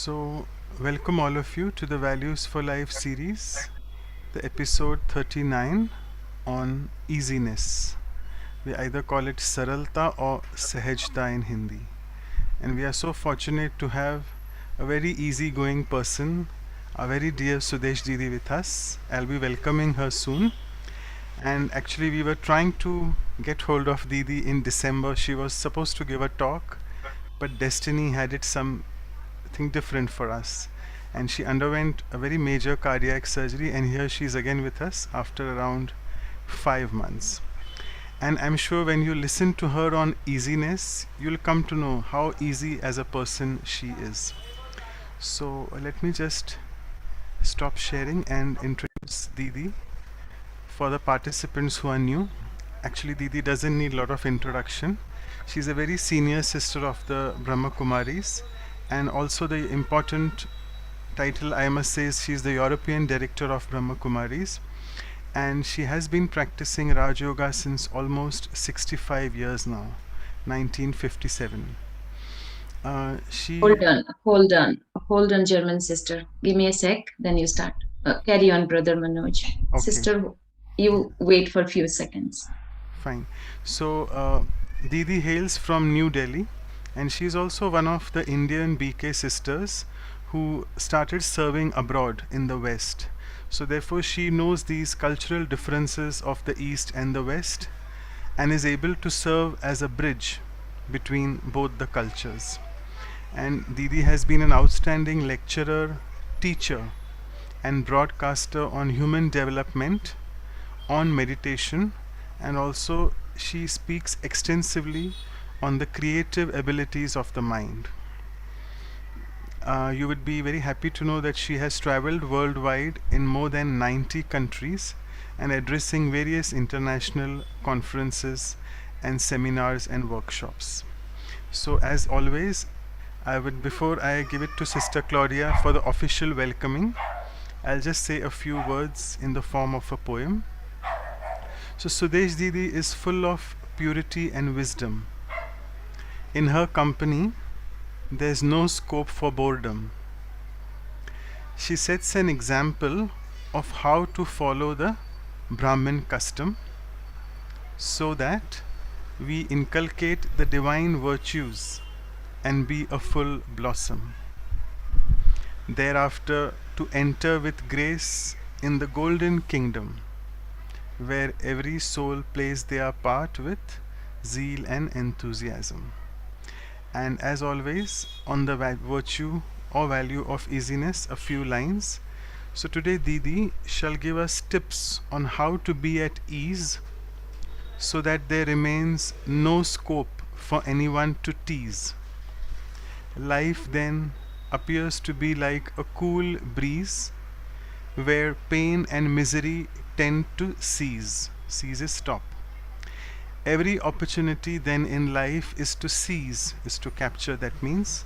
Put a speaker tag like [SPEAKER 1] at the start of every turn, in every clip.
[SPEAKER 1] So, welcome all of you to the Values for Life series, the episode 39 on easiness. We either call it Saralta or Sahajta in Hindi. And we are so fortunate to have a very easygoing person, our very dear Sudesh Didi with us. I'll be welcoming her soon. And actually, we were trying to get hold of Didi in December. She was supposed to give a talk, but destiny had it something different for us. And she underwent a very major cardiac surgery, and here she is again with us after around 5 months. And I'm sure when you listen to her on easiness, you'll come to know how easy as a person she is. So let me just stop sharing and introduce Didi for the participants who are new. Actually, Didi doesn't need a lot of introduction. She's a very senior sister of the Brahma Kumaris, and also the important title I must say is she's the European director of Brahma Kumaris, and she has been practicing Raj Yoga since almost 65 years now, 1957. She
[SPEAKER 2] Hold on, German sister. Give me a sec, then you start. Carry on, brother Manoj.
[SPEAKER 1] Okay,
[SPEAKER 2] Sister, you wait for a few seconds.
[SPEAKER 1] fine. So Didi hails from New Delhi, and she's also one of the Indian BK sisters who started serving abroad in the West. So therefore she knows these cultural differences of the East and the West and is able to serve as a bridge between both the cultures. And Didi has been an outstanding lecturer, teacher, and broadcaster on human development, on meditation, and also she speaks extensively on the creative abilities of the mind. You would be very happy to know that she has traveled worldwide in more than 90 countries and addressing various international conferences and seminars and workshops. So, as always, before I give it to Sister Claudia for the official welcoming, I'll just say a few words in the form of a poem. So, Sudesh Didi is full of purity and wisdom. In her company, there's no scope for boredom. She sets an example of how to follow the Brahmin custom so that we inculcate the divine virtues and be a full blossom. Thereafter, to enter with grace in the golden kingdom, where every soul plays their part with zeal and enthusiasm. And as always, on the virtue or value of easiness, a few lines. So today Didi shall give us tips on how to be at ease so that there remains no scope for anyone to tease. Life then appears to be like a cool breeze where pain and misery tend to cease. Cease is stop. Every opportunity then in life is to seize, is to capture. That means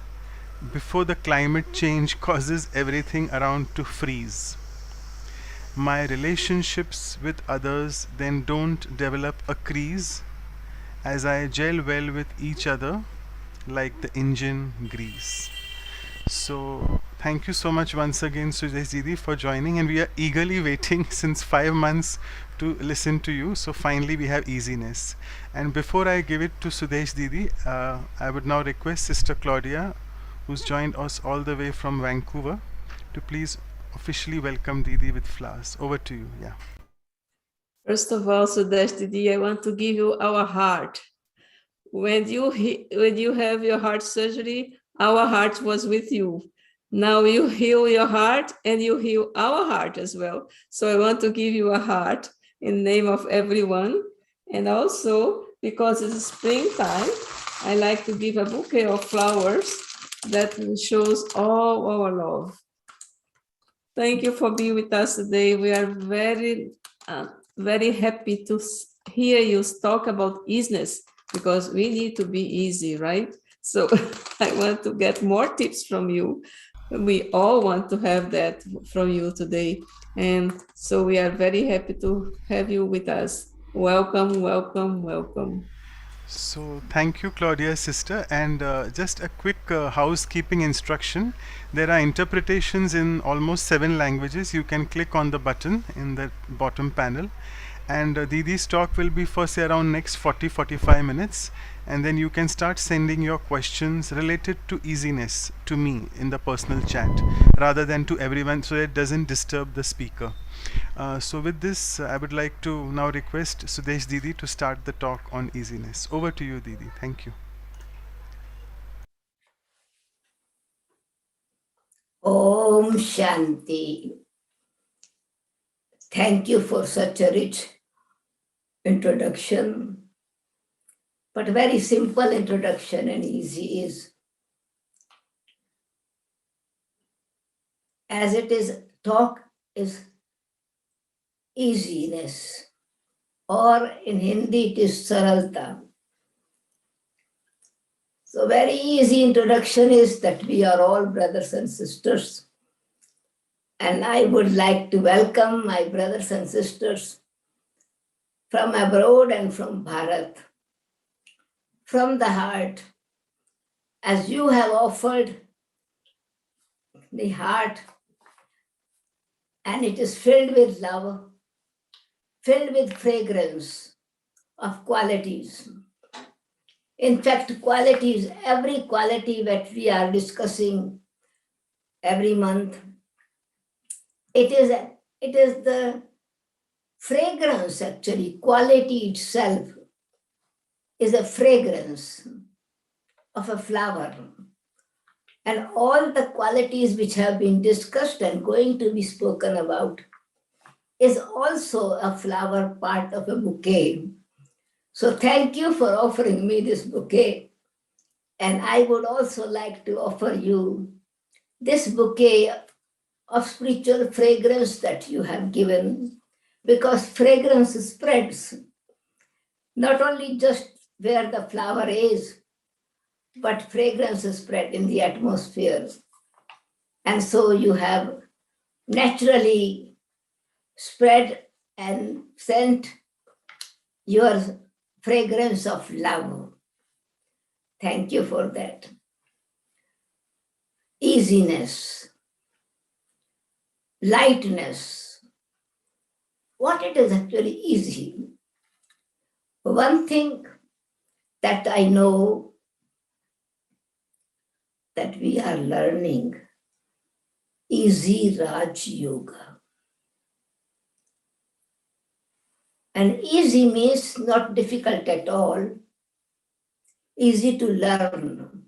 [SPEAKER 1] before the climate change causes everything around to freeze. My relationships with others then don't develop a crease as I gel well with each other like the engine grease. So thank you so much once again, Sudesh Didi, for joining, and we are eagerly waiting since 5 months to listen to you. So finally we have easiness. And before I give it to Sudesh Didi, I would now request Sister Claudia, who's joined us all the way from Vancouver, to please officially welcome Didi with flowers. Over to you. Yeah.
[SPEAKER 3] First of all, Sudesh Didi, I want to give you our heart. When you have your heart surgery, our heart was with you. Now you heal your heart and you heal our heart as well. So I want to give you a heart in the name of everyone. And also, because it's springtime, I like to give a bouquet of flowers that shows all our love. Thank you for being with us today. We are very, very happy to hear you talk about easiness, because we need to be easy, right? So I want to get more tips from you. We all want to have that from you today. And so we are very happy to have you with us. Welcome, welcome, welcome.
[SPEAKER 1] So, thank you, Claudia's sister. And just a quick housekeeping instruction. There are interpretations in almost 7 languages. You can click on the button in the bottom panel. And Didi's talk will be for say around next 40-45 minutes. And then you can start sending your questions related to easiness to me in the personal chat rather than to everyone so it doesn't disturb the speaker. So with this, I would like to now request Sudesh Didi to start the talk on easiness. Over to you, Didi. Thank you.
[SPEAKER 4] Om Shanti. Thank you for such a rich introduction, but very simple introduction and easy is. As it is, talk is easiness, or in Hindi it is saralta. So very easy introduction is that we are all brothers and sisters. And I would like to welcome my brothers and sisters from abroad and from Bharat, from the heart, as you have offered the heart, and it is filled with love, filled with fragrance of qualities. In fact, qualities, every quality that we are discussing every month, it is the fragrance actually, quality itself is a fragrance of a flower. And all the qualities which have been discussed and going to be spoken about is also a flower part of a bouquet. So thank you for offering me this bouquet. And I would also like to offer you this bouquet of spiritual fragrance that you have given, because fragrance spreads not only just where the flower is, but fragrance is spread in the atmosphere. And so you have naturally spread and sent your fragrance of love. Thank you for that. Easiness, lightness. What it is actually easy. One thing that I know that we are learning, Easy Raj Yoga. And easy means not difficult at all, easy to learn,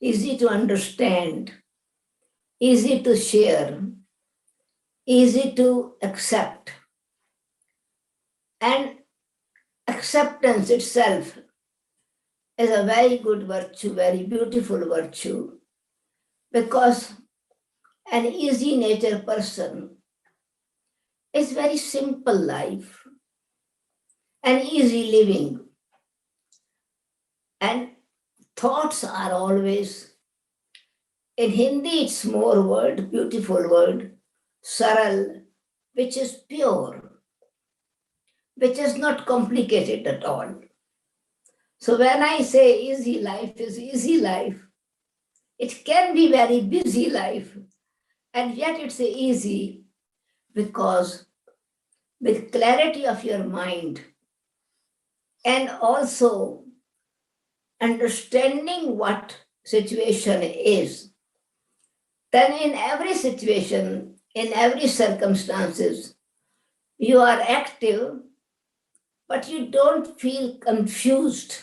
[SPEAKER 4] easy to understand, easy to share, easy to accept. And acceptance itself is a very good virtue, very beautiful virtue, because an easy nature person is very simple life, an easy living. And thoughts are always, in Hindi it's more word, beautiful word, saral, which is pure, which is not complicated at all. So when I say easy life is easy life, it can be very busy life, and yet it's easy because with clarity of your mind and also understanding what situation is, then in every situation, in every circumstances, you are active, but you don't feel confused.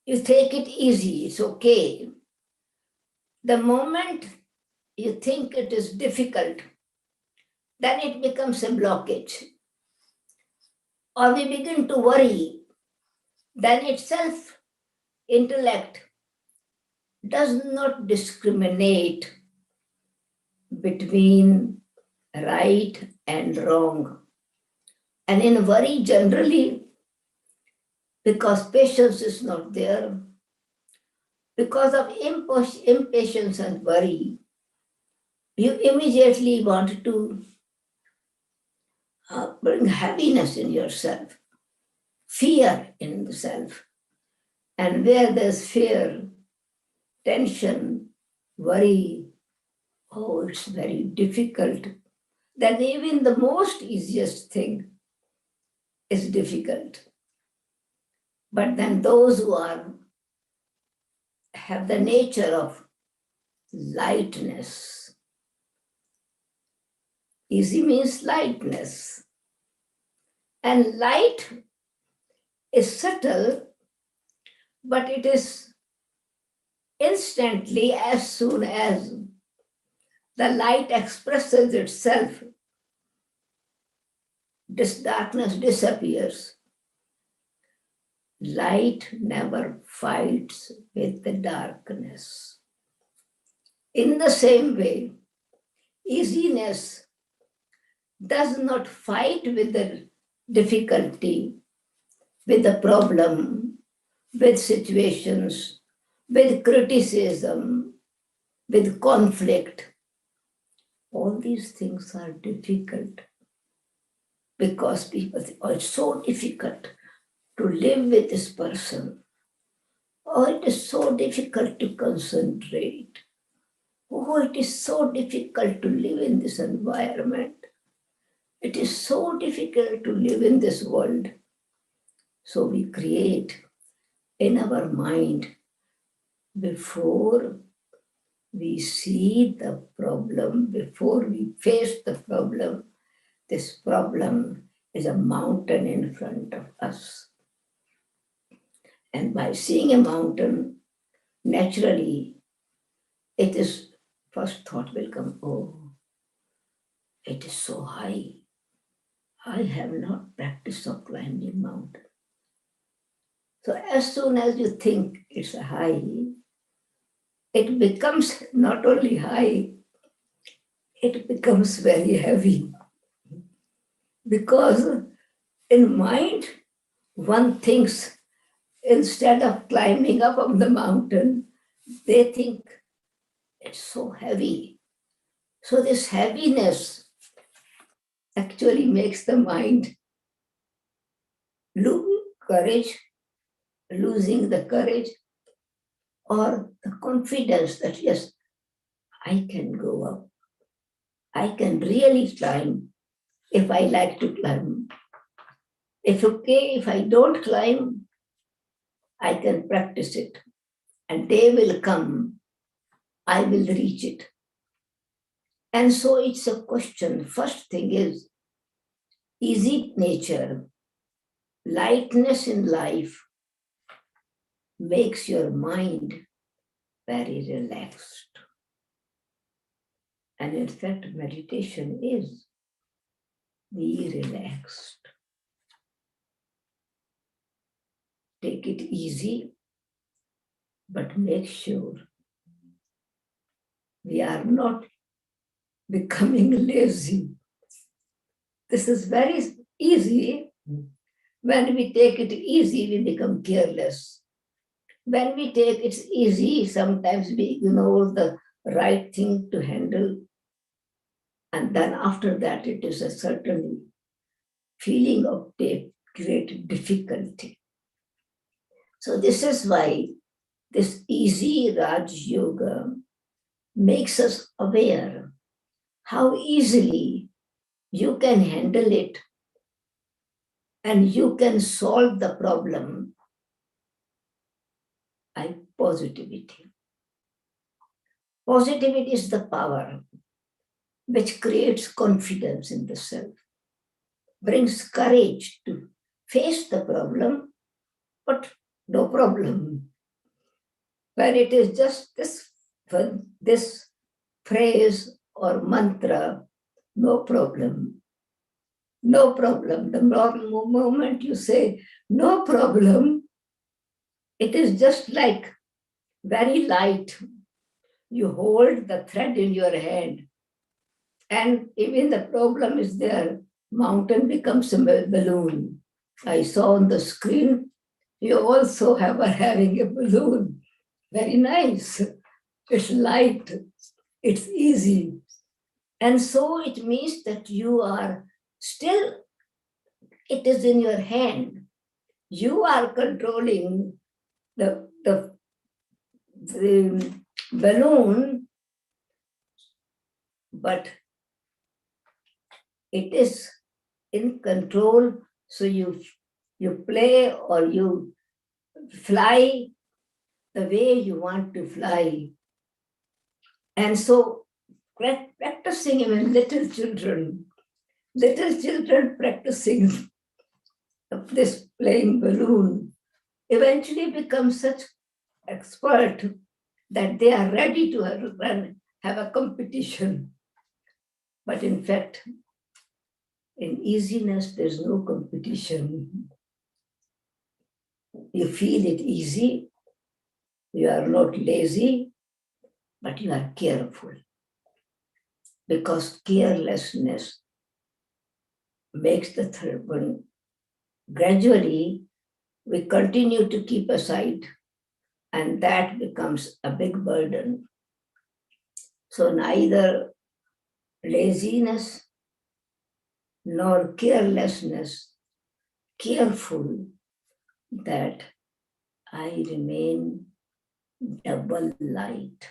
[SPEAKER 4] You take it easy, it's okay. The moment you think it is difficult, then it becomes a blockage. Or we begin to worry, then itself intellect does not discriminate between right and wrong. And in worry generally, because patience is not there, because of impatience and worry, you immediately want to bring heaviness in yourself. fear in the self. And where there's fear, tension, worry, oh, it's very difficult. Then even the most easiest thing is difficult. But then those who have the nature of lightness. Easy means lightness. And light is subtle, but it is instantly as soon as the light expresses itself, this darkness disappears. Light never fights with the darkness. In the same way, easiness does not fight with the difficulty, with the problem, with situations, with criticism, with conflict. All these things are difficult because people think, oh, it's so difficult to live with this person. Oh, it is so difficult to concentrate. Oh, it is so difficult to live in this environment. It is so difficult to live in this world. So we create in our mind, before we see the problem, before we face the problem, this problem is a mountain in front of us. And by seeing a mountain, naturally, it is first thought will come, oh, it is so high. I have not practiced of climbing mountain. So as soon as you think it's high, it becomes not only high, it becomes very heavy. Because in mind, one thinks instead of climbing up on the mountain, they think it's so heavy. So this heaviness actually makes the mind lose courage, losing the courage or the confidence that yes, I can go up. I can really climb if I like to climb. If okay, if I don't climb, I can practice it. And day will come, I will reach it. And so it's a question. First thing is easy nature, lightness in life makes your mind very relaxed. And in fact, meditation is be relaxed. Take it easy, but make sure we are not becoming lazy. This is very easy. When we take it easy, we become careless. When we take it easy, sometimes we ignore the right thing to handle. And then after that, it is a certain feeling of great difficulty. So this is why this easy Raj Yoga makes us aware how easily you can handle it and you can solve the problem by positivity. Positivity is the power which creates confidence in the self, brings courage to face the problem, but no problem. When it is just this phrase or mantra, no problem. No problem. The moment you say no problem, it is just like very light. You hold the thread in your hand, and even the problem is there. Mountain becomes a balloon. I saw on the screen, you also having a balloon. Very nice. It's light. It's easy. And so it means that you are still, it is in your hand. You are controlling the balloon, but it is in control. So you play or you fly the way you want to fly. And so practicing even little children practicing this playing balloon eventually become such expert that they are ready to have a competition. But in fact, in easiness, there's no competition. You feel it easy. You are not lazy, but you are careful. Because carelessness makes the third one. Gradually, we continue to keep aside, and that becomes a big burden. So neither laziness nor carelessness, careful that I remain double light.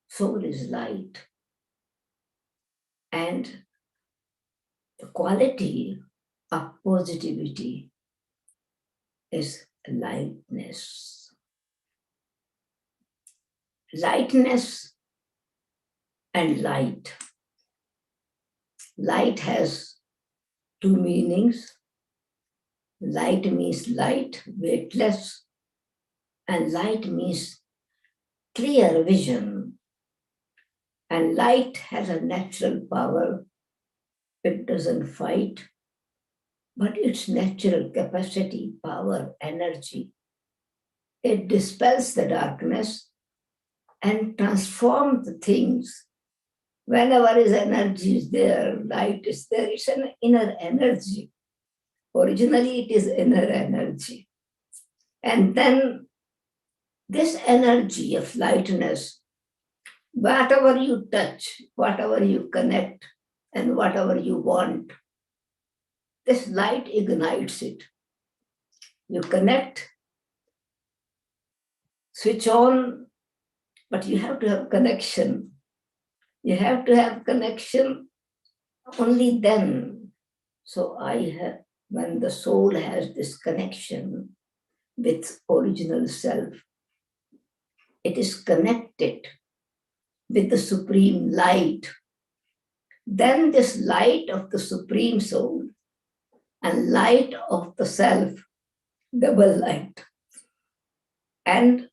[SPEAKER 4] Soul is light. And the quality of positivity is lightness. Lightness and light. Light has two meanings. Light means light, weightless, and light means clear vision. And light has a natural power. It doesn't fight, but its natural capacity, power, energy. It dispels the darkness and transforms the things. Whenever his energy is there, light is there, it's an inner energy. Originally, it is inner energy. And then this energy of lightness, whatever you touch, whatever you connect, and whatever you want, this light ignites it. You connect, switch on, but you have to have connection. You have to have connection only then. So when the soul has this connection with original self, it is connected with the supreme light. Then this light of the supreme soul and light of the self, double light. And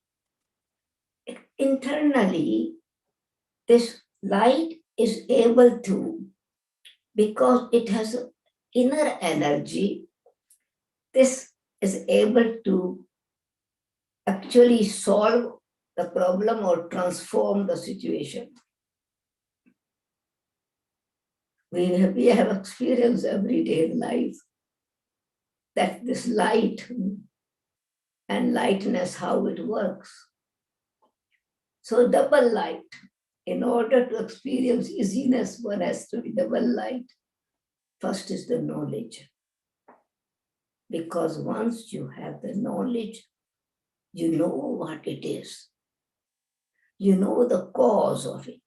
[SPEAKER 4] internally, this light is able to, because it has inner energy, this is able to actually solve the problem or transform the situation. We have experienced every day in life that this light and lightness, how it works. So double light. In order to experience easiness, one has to be double light. First is the knowledge. Because once you have the knowledge, you know what it is. You know the cause of it.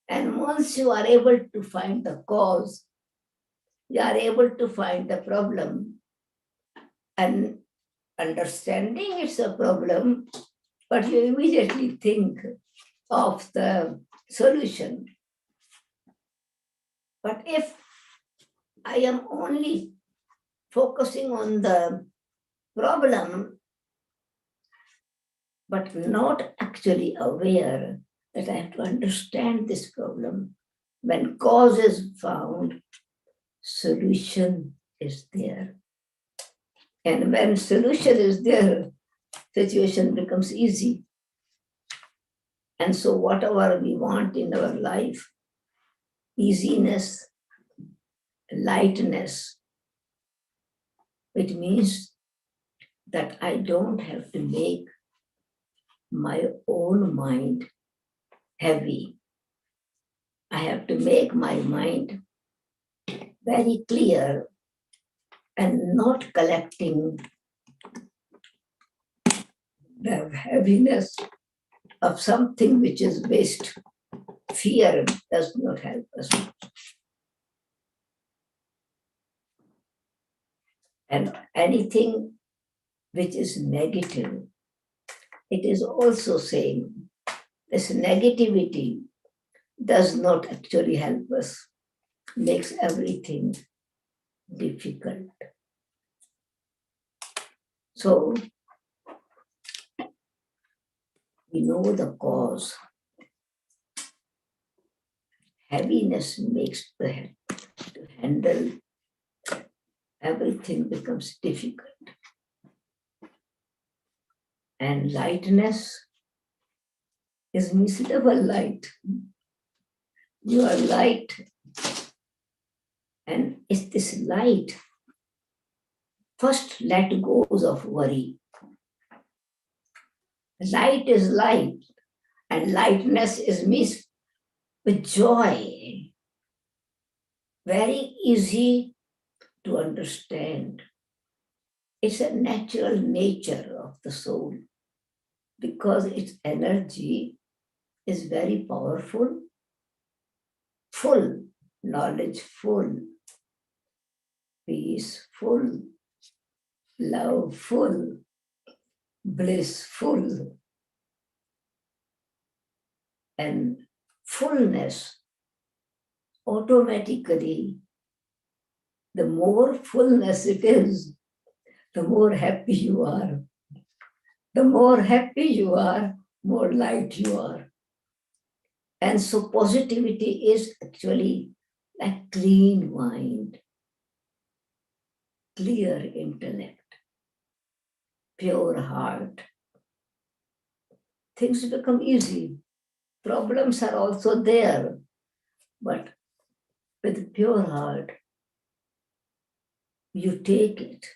[SPEAKER 4] And once you are able to find the cause, you are able to find the problem. And understanding it's a problem, but you immediately think of the solution. But if I am only focusing on the problem, but not actually aware that I have to understand this problem, when cause is found, solution is there. And when solution is there, situation becomes easy. And so whatever we want in our life, easiness, lightness, it means that I don't have to make my own mind heavy. I have to make my mind very clear and not collecting the heaviness of something which is waste. Fear does not help us. And anything which is negative, it is also saying this negativity does not actually help us, makes everything difficult. So we know the cause. Heaviness makes the head to handle everything becomes difficult. And lightness is means double light. You are light, and it's this light. First, let go of worry. Light is light, and lightness is means with joy. Very easy to understand. It's a natural nature of the soul because its energy is very powerful, full, knowledge full, peace full, love full, bliss full, and fullness automatically, the more fullness it is, the more happy you are. The more happy you are, more light you are. And so positivity is actually a clean mind, clear intellect, pure heart. Things become easy. Problems are also there, but with pure heart, you take it.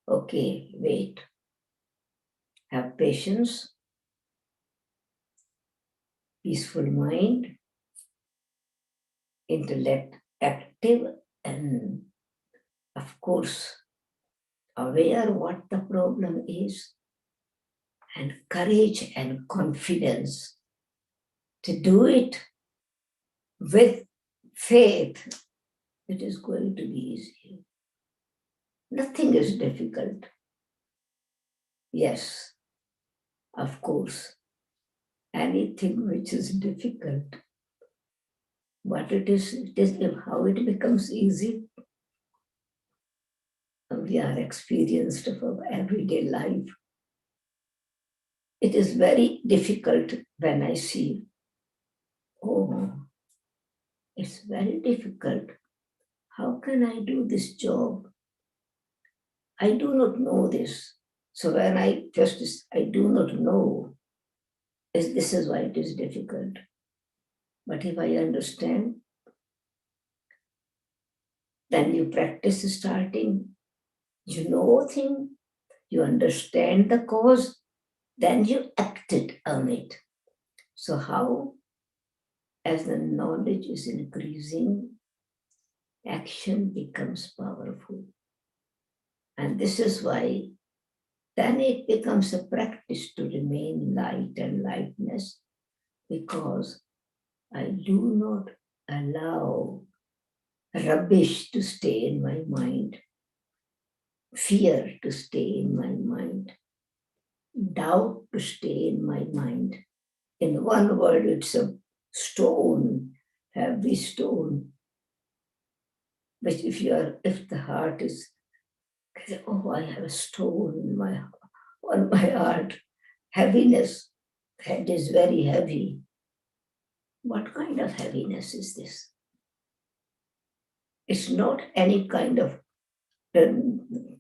[SPEAKER 4] Okay, wait. Have patience, peaceful mind, intellect active, and of course, aware what the problem is, and courage and confidence to do it with faith. It is going to be easy. Nothing is difficult. Yes, of course, anything which is difficult, what it is how it becomes easy. We are experienced of everyday life. It is very difficult when I see, oh, it's very difficult. How can I do this job? I do not know this. So when I do not know, this is why it is difficult. But if I understand, then you practice starting, you know thing, you understand the cause, then you acted on it. So how? As the knowledge is increasing, action becomes powerful. And this is why then it becomes a practice to remain light and lightness, because I do not allow rubbish to stay in my mind, fear to stay in my mind, doubt to stay in my mind. In one word, it's a stone, heavy stone, which if the heart is, oh, I have a stone on my heart, heaviness, head is very heavy. What kind of heaviness is this? It's not any kind of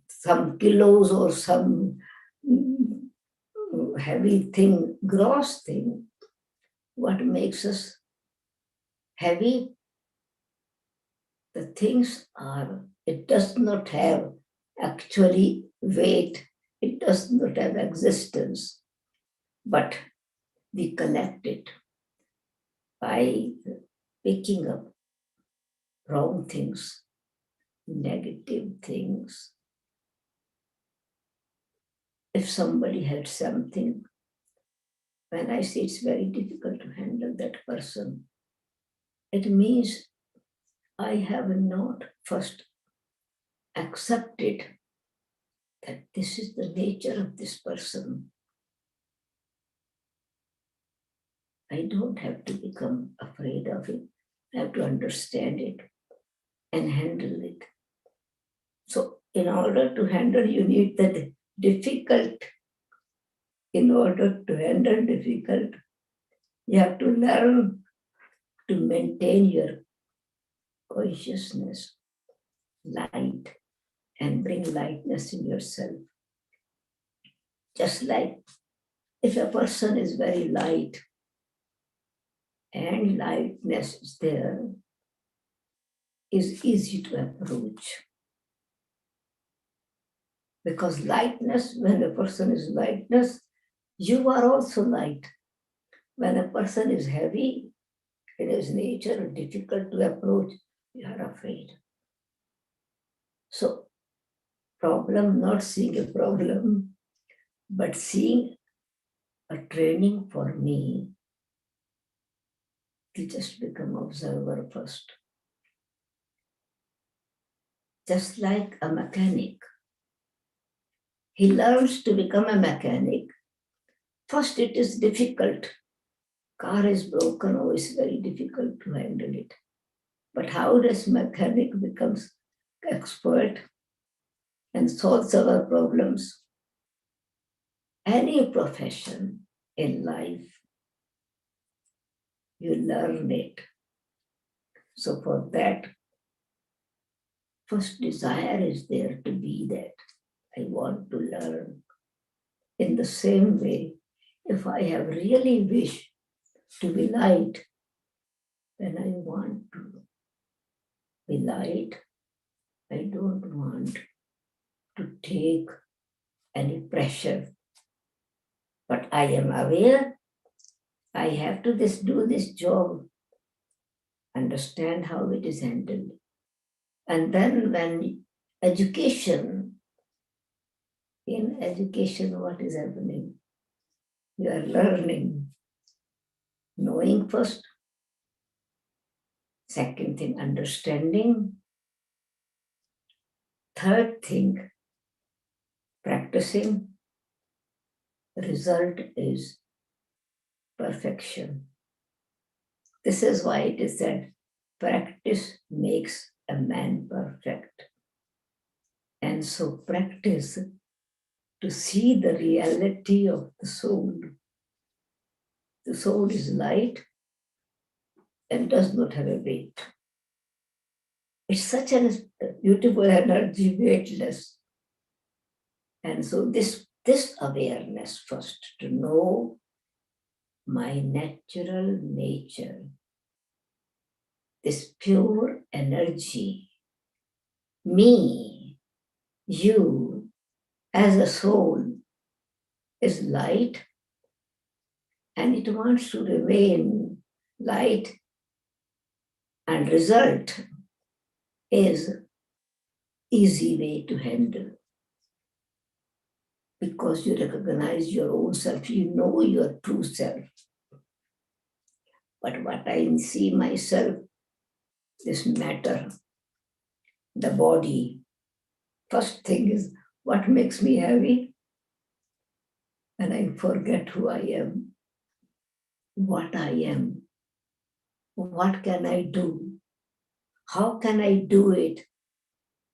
[SPEAKER 4] some kilos or some heavy thing, gross thing. What makes us heavy? The things are, it does not have actually weight, it does not have existence, but we collect it by picking up wrong things, negative things. If somebody had something, when I say it's very difficult to handle that person, it means I have not first accepted that this is the nature of this person. I don't have to become afraid of it. I have to understand it and handle it. So in order to handle, you need that difficult. In order to handle difficult, you have to learn to maintain your consciousness, light, and bring lightness in yourself. Just like if a person is very light and lightness is there, is easy to approach. Because lightness, when a person is lightness, you are also light. When a person is heavy, in his nature, difficult to approach, you are afraid. So, problem, not seeing a problem, but seeing a training for me to just become observer first. Just like a mechanic. He learns to become a mechanic. First, it is difficult. Car is broken, oh, it's very difficult to handle it. But how does mechanic becomes expert and solves our problems? Any profession in life, you learn it. So for that, first desire is there to be that. I want to learn. In the same way, if I have really wish to be light, then I want to be light. I don't want to take any pressure. But I am aware I have to do this job, understand how it is handled. And then when in education, what is happening? You are learning, knowing first. Second thing, understanding. Third thing, practicing. Result is perfection. This is why it is said, practice makes a man perfect. And so practice to see the reality of the soul. The soul is light and does not have a weight. It's such a beautiful energy, weightless. And so this awareness first, to know my natural nature, this pure energy, me, you, as a soul, is light, and it wants to remain light, and result is easy way to handle. Because you recognize your own self, you know your true self. But what I see myself, this matter, the body, first thing is what makes me heavy, and I forget who I am, what I am, what can I do, how can I do it.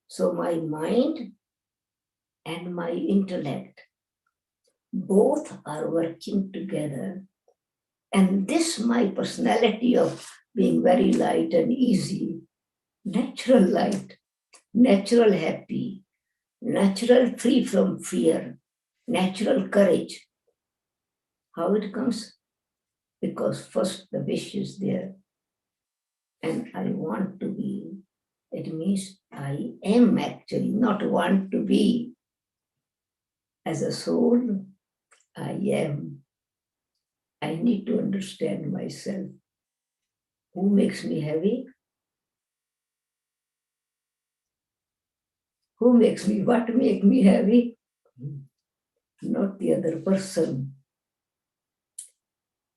[SPEAKER 4] So my mind and my intellect both are working together. And this, my personality of being very light and easy, natural light, natural happy, natural free from fear, natural courage. How it comes? Because first the wish is there, and I want to be. It means I am actually, not want to be. As a soul, I am. I need to understand myself. Who makes me heavy? Who makes me? What makes me heavy? Not the other person.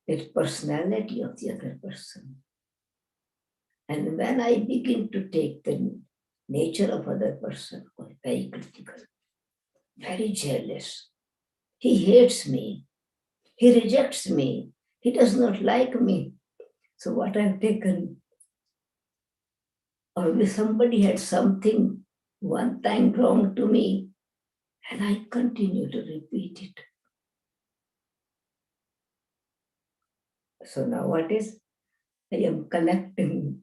[SPEAKER 4] It's personality of the other person. And when I begin to take the nature of other person, very critical, very jealous, he hates me, he rejects me, he does not like me. So what I've taken, or if somebody had something one time wrong to me, and I continue to repeat it. So now what is? I am collecting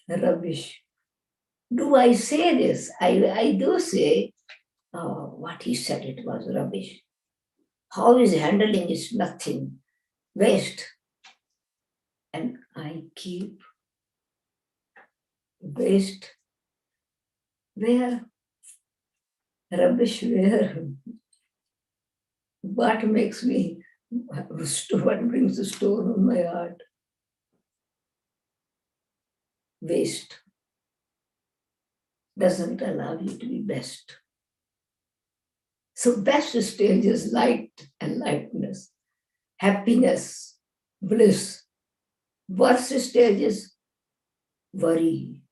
[SPEAKER 4] rubbish. Do I say this? I do say, oh, what he said, it was rubbish. How he's handling is nothing, waste. And I keep waste where? Rubbish where? What makes me, what brings a stone on my heart? Waste doesn't allow you to be best. So best stage is light and lightness, happiness, bliss. Worst stage is worry,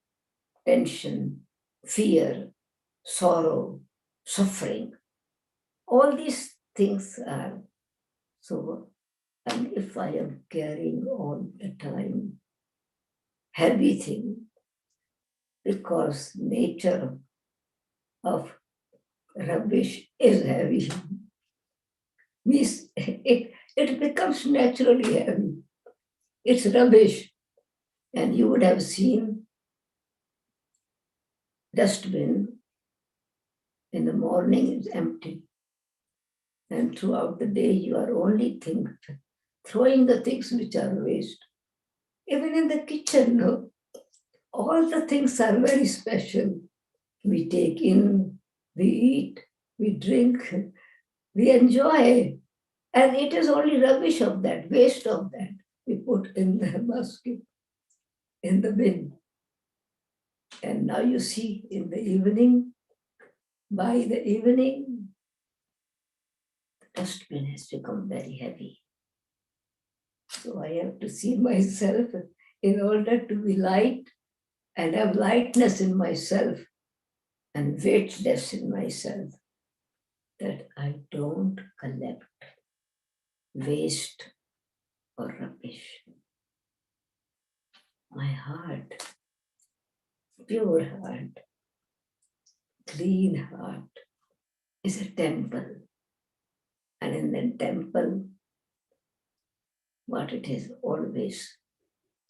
[SPEAKER 4] tension, fear, sorrow, suffering. All these things are so, and if I am carrying all the time heavy thing, because nature of rubbish is heavy, means it becomes naturally heavy. It's rubbish. And you would have seen dustbin in the morning is empty. And throughout the day you are only throwing the things which are waste. Even in the kitchen, no, all the things are very special. We take in, we eat, we drink, we enjoy. And it is only rubbish of that, waste of that, we put in the basket, in the bin. And now you see in the evening, by the evening, the dustbin has become very heavy. So I have to see myself in order to be light and have lightness in myself and weightless in myself, that I don't collect waste or rubbish. My heart, pure heart, clean heart, is a temple. And in the temple, what it is always,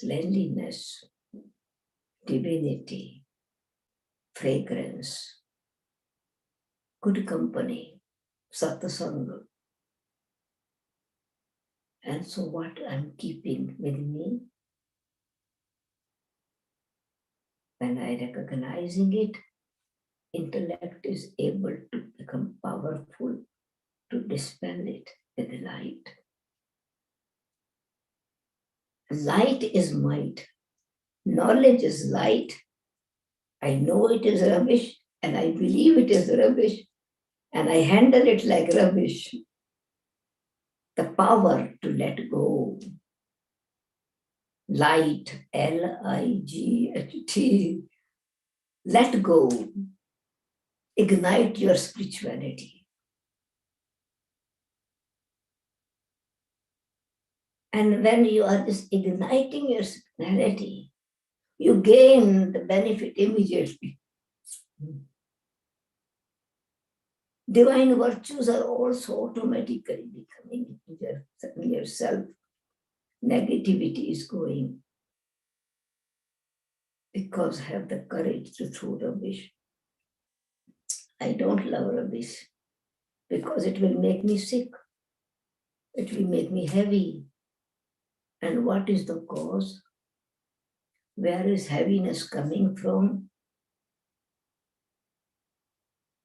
[SPEAKER 4] cleanliness, divinity, fragrance, good company, satsanga. And so what I'm keeping with me, when I recognizing it, intellect is able to become powerful to dispel it with light. Light is might. Knowledge is light. I know it is rubbish and I believe it is rubbish and I handle it like rubbish. The power to let go. Light, Light. Let go. Ignite your spirituality. And when you are just igniting your spirituality, you gain the benefit immediately. Divine virtues are also automatically becoming in yourself. Negativity is going because I have the courage to throw rubbish. I don't love rubbish because it will make me sick. It will make me heavy. And what is the cause? Where is heaviness coming from?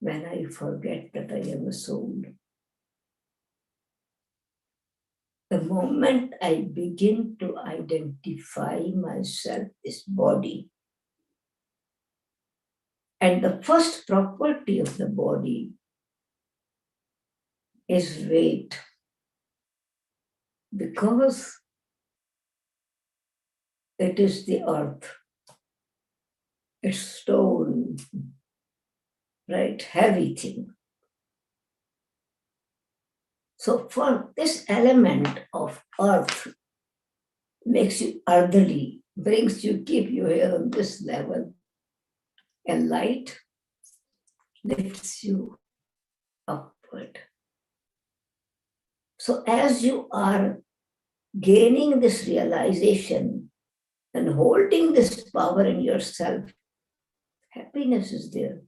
[SPEAKER 4] When I forget that I am a soul. The moment I begin to identify myself, this body, And the first property of the body is weight, because it is the earth, it's stone, right? Heavy thing. So for this element of earth makes you earthly, brings you, keep you here on this level, and light lifts you upward. So as you are gaining this realization and holding this power in yourself, happiness is there.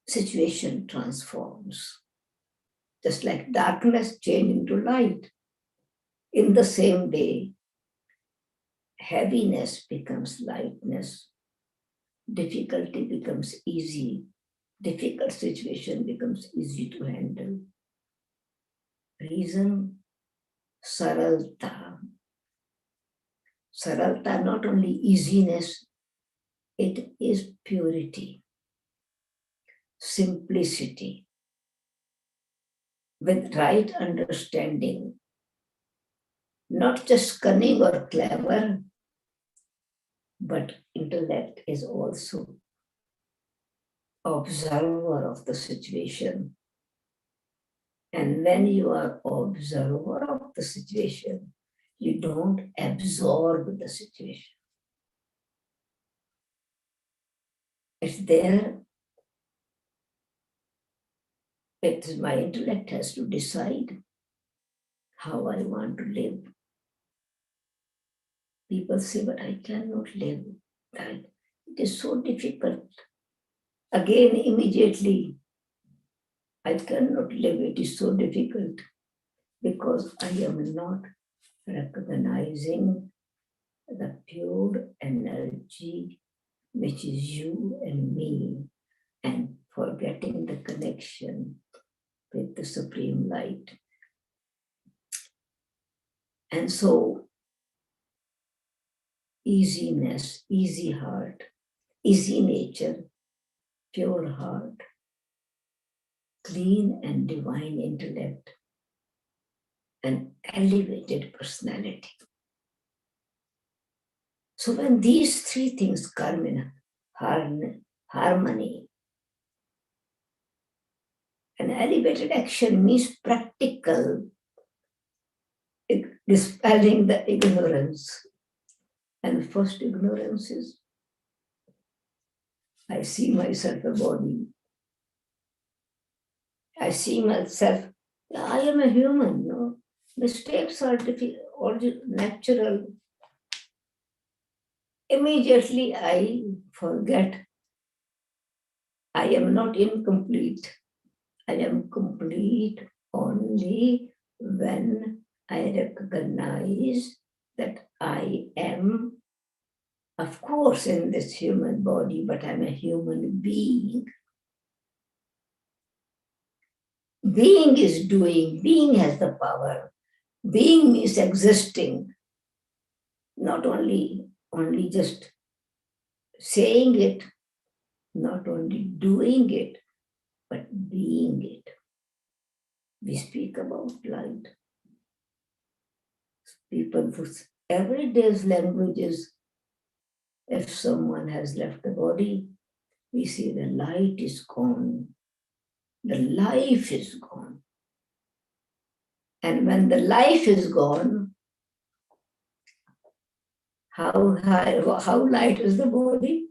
[SPEAKER 4] Situation transforms. Just like darkness changing to light. In the same day, heaviness becomes lightness. Difficulty becomes easy. Difficult situation becomes easy to handle. Reason, saralta. Saralta, not only easiness, it is purity, simplicity. With right understanding, not just cunning or clever, but intellect is also observer of the situation. And when you are observer of the situation, you don't absorb the situation. It's there. My intellect has to decide how I want to live. People say, but I cannot live. It is so difficult. Again, immediately, I cannot live. It is so difficult because I am not recognizing the pure energy which is you and me, and forgetting the connection with the Supreme Light. And so, easiness, easy heart, easy nature, pure heart, clean and divine intellect, and elevated personality. So when these three things come in harmony, an elevated action means practical, dispelling the ignorance. And first ignorance is, I see myself a body. I see myself, I am a human, no? Mistakes are natural. Immediately I forget. I am not incomplete. I am complete only when I recognize that I am, of course, in this human body, but I'm a human being. Being is doing, being has the power. Being means existing, not only just saying it, not only doing it, but being it. We speak about light. People whose everyday's languages, if someone has left the body, we see the light is gone, the life is gone. And when the life is gone, how light is the body?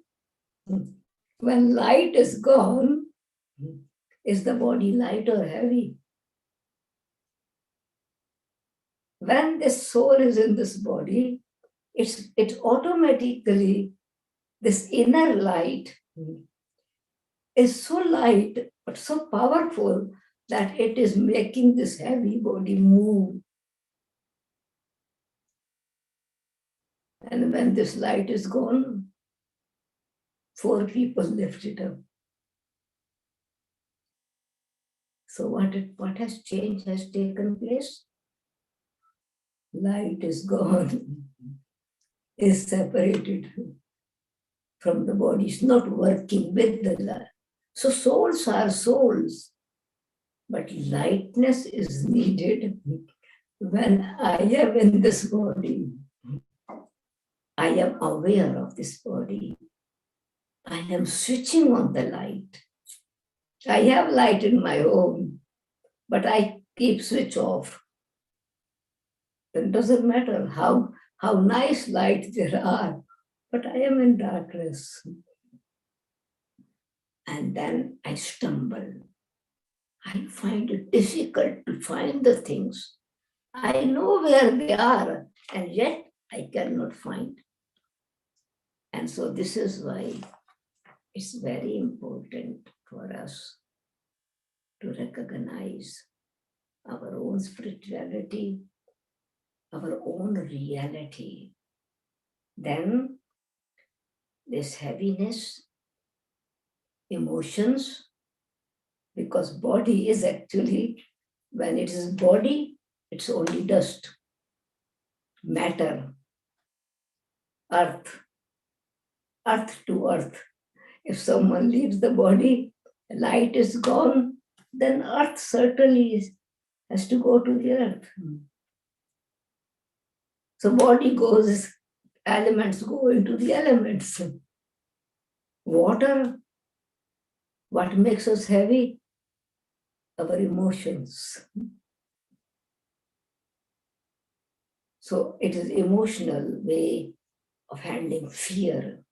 [SPEAKER 4] When light is gone, is the body light or heavy? When the soul is in this body, it automatically, this inner light is so light but so powerful that it is making this heavy body move. And when this light is gone, 4 people lift it up. So what has changed has taken place? Light is gone, is separated. from the body. It's not working with the light. So souls are souls, but lightness is needed when I am in this body. I am aware of this body. I am switching on the light. I have light in my home, but I keep switch off. It doesn't matter how nice light there are, but I am in darkness. And then I stumble. I find it difficult to find the things. I know where they are, and yet I cannot find. And so this is why it's very important for us to recognize our own spirituality, our own reality. Then this heaviness, emotions, because body is actually, when it is body, it's only dust, matter, earth to earth. If someone leaves the body, light is gone, then earth certainly has to go to the earth. So body goes, elements go into the elements. Water, what makes us heavy? Our emotions. So it is emotional way of handling fear,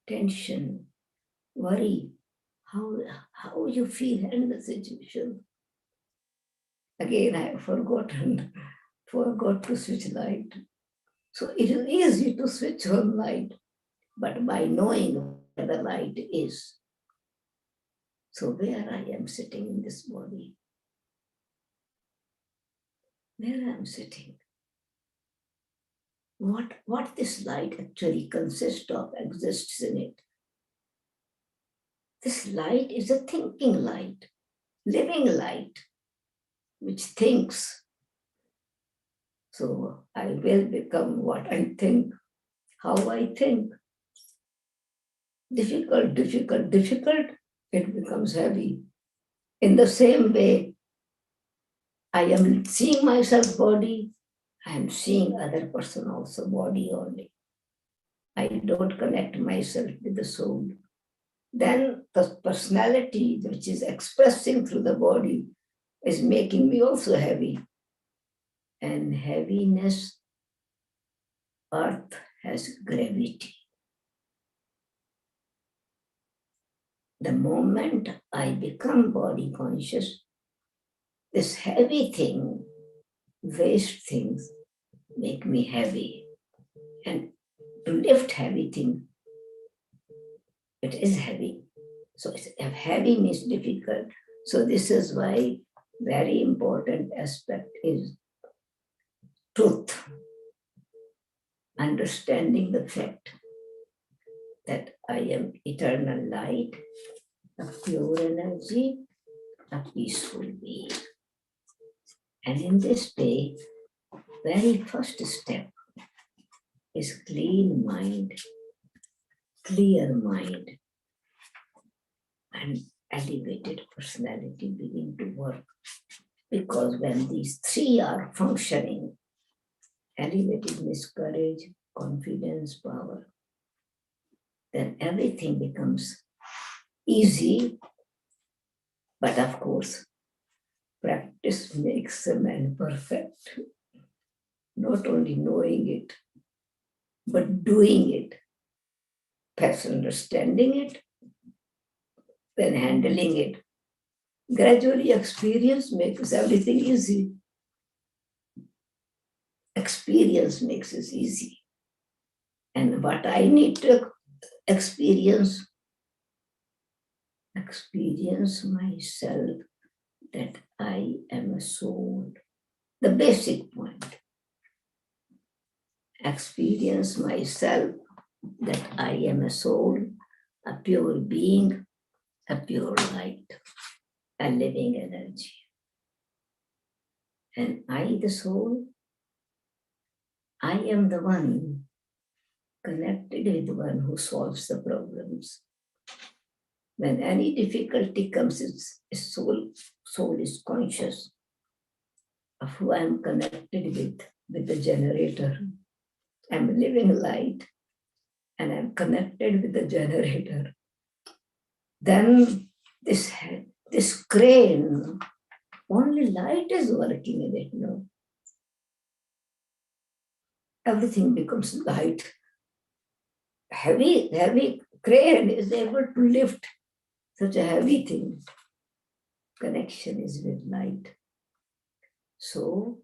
[SPEAKER 4] tension, worry, how you feel in the situation. Again, I have forgot to switch light. So it is easy to switch on light, but by knowing where the light is. So where I am sitting in this body, where I am sitting, what this light actually consists of, exists in it. This light is a thinking light, living light, which thinks. So I will become what I think, how I think. Difficult, it becomes heavy. In the same way, I am seeing myself body, I am seeing other person also body only. I don't connect myself with the soul. Then the personality which is expressing through the body is making me also heavy. And heaviness, earth has gravity. The moment I become body conscious, this heavy thing, waste things, make me heavy. And to lift heavy thing, it is heavy. So heavy means difficult. So this is why very important aspect is truth. Understanding the fact that I am eternal light, a pure energy, a peaceful being. And in this way, very first step is clean mind, clear mind, and elevated personality begin to work. Because when these three are functioning, elevated means courage, confidence, power, then everything becomes easy. But of course, practice makes a man perfect. Not only knowing it, but doing it. First understanding it, then handling it. Gradually, experience makes everything easy. Experience makes it easy. And what I need to experience myself that I am a soul. The basic point. Experience myself that I am a soul, a pure being, a pure light, a living energy. And I, the soul, I am the one connected with one who solves the problems. When any difficulty comes, soul is conscious of who I am connected with the generator. I'm living light and I'm connected with the generator. Then this crane, only light is working in it, no? Everything becomes light. Heavy crane is able to lift such a heavy thing. Connection is with light. So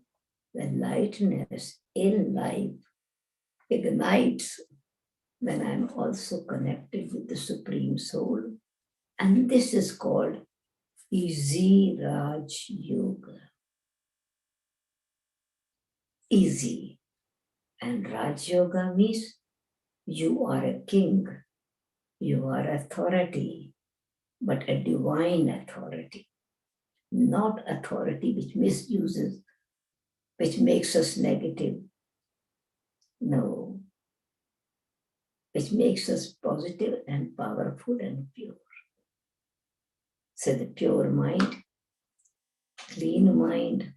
[SPEAKER 4] the lightness in life ignites when I'm also connected with the Supreme Soul. And this is called Easy Raj Yoga. Easy. And Raj Yoga means you are a king, you are authority, but a divine authority, not authority which misuses, which makes us negative. No, which makes us positive and powerful and pure. So the pure mind, clean mind,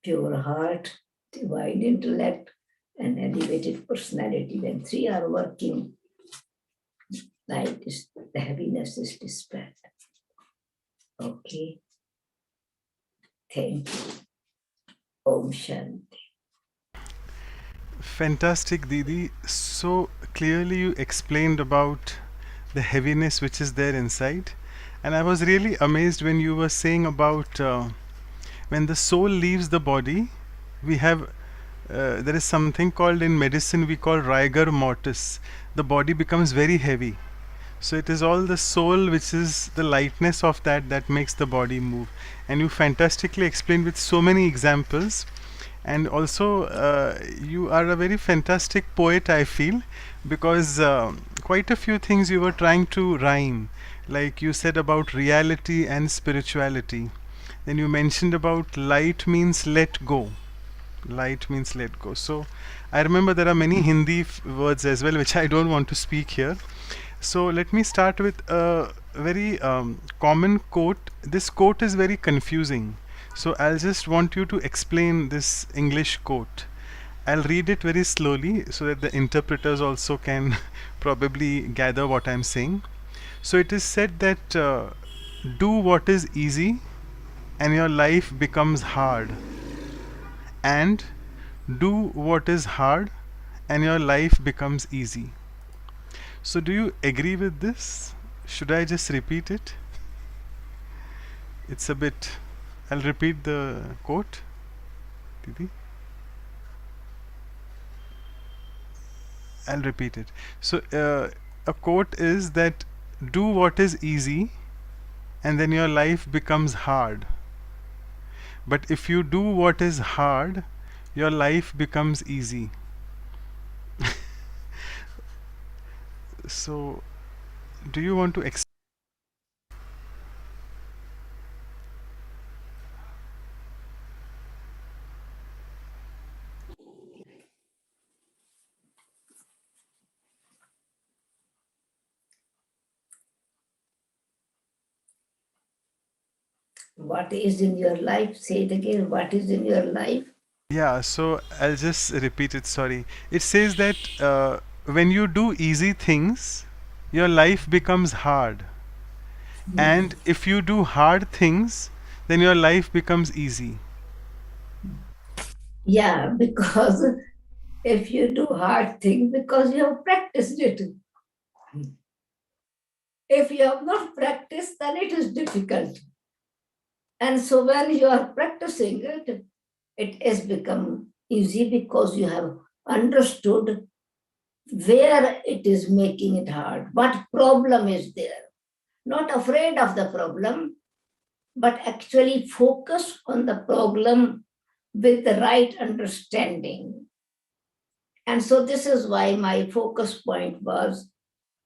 [SPEAKER 4] pure heart, divine intellect, and elevated personality. When three are working, light is, the heaviness is dispelled. Okay. Thank you. Om Shanti.
[SPEAKER 1] Fantastic, Didi. So clearly you explained about the heaviness which is there inside. And I was really amazed when you were saying about when the soul leaves the body, we have there is something called in medicine we call rigor mortis. The body becomes very heavy. So it is all the soul which is the lightness of that makes the body move. And you fantastically explained with so many examples. And also you are a very fantastic poet, I feel, because quite a few things you were trying to rhyme, like you said about reality and spirituality. Then you mentioned about light means let go. Light means let go. So I remember there are many Hindi words as well which I don't want to speak here. So let me start with a very common quote. This quote is very confusing. So I'll just want you to explain this English quote. I'll read it very slowly so that the interpreters also can probably gather what I'm saying. So it is said that do what is easy and your life becomes hard. And do what is hard and your life becomes easy. So do you agree with this? Should I just repeat it? It's a bit... I'll repeat the quote. Didi? I'll repeat it. So a quote is that do what is easy and then your life becomes hard. But if you do what is hard, your life becomes easy. So do you want to explain?
[SPEAKER 4] What is in your life? Say it again. What is in your life?
[SPEAKER 1] Yeah, so I'll just repeat it, sorry. It says that when you do easy things, your life becomes hard. And if you do hard things, then your life becomes easy.
[SPEAKER 4] Yeah, because if you do hard thing, because you have practiced it. If you have not practiced, then it is difficult. And so when you are practicing it, it has become easy because you have understood where it is making it hard, what problem is there. Not afraid of the problem, but actually focus on the problem with the right understanding. And so this is why my focus point was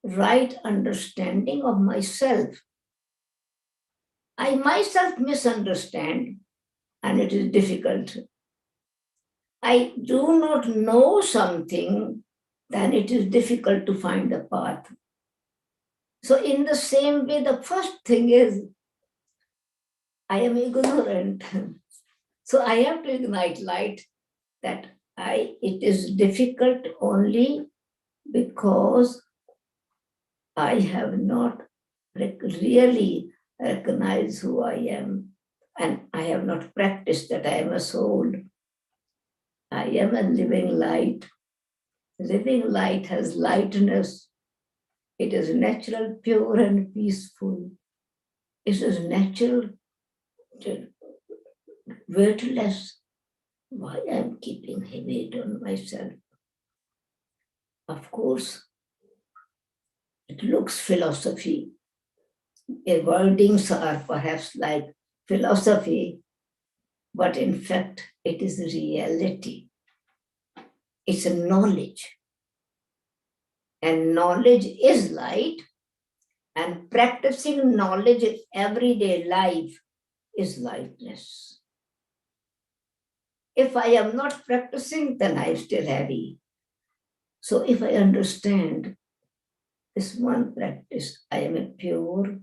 [SPEAKER 4] right understanding of myself. I myself misunderstand, and it is difficult. I do not know something then it is difficult to find a path. So in the same way, the first thing is, I am ignorant. So I have to ignite light that it is difficult only because I have not really recognized who I am, and I have not practiced that I am a soul. I am a living light. Living light has lightness. It is natural, pure, and peaceful. It is natural, weightless. Why I'm keeping weight on myself? Of course, it looks philosophy. Wordings are perhaps like philosophy, but in fact, it is reality. It's a knowledge. And knowledge is light, and practicing knowledge in everyday life is lightness. If I am not practicing, then I'm still heavy. So if I understand this one practice, I am a pure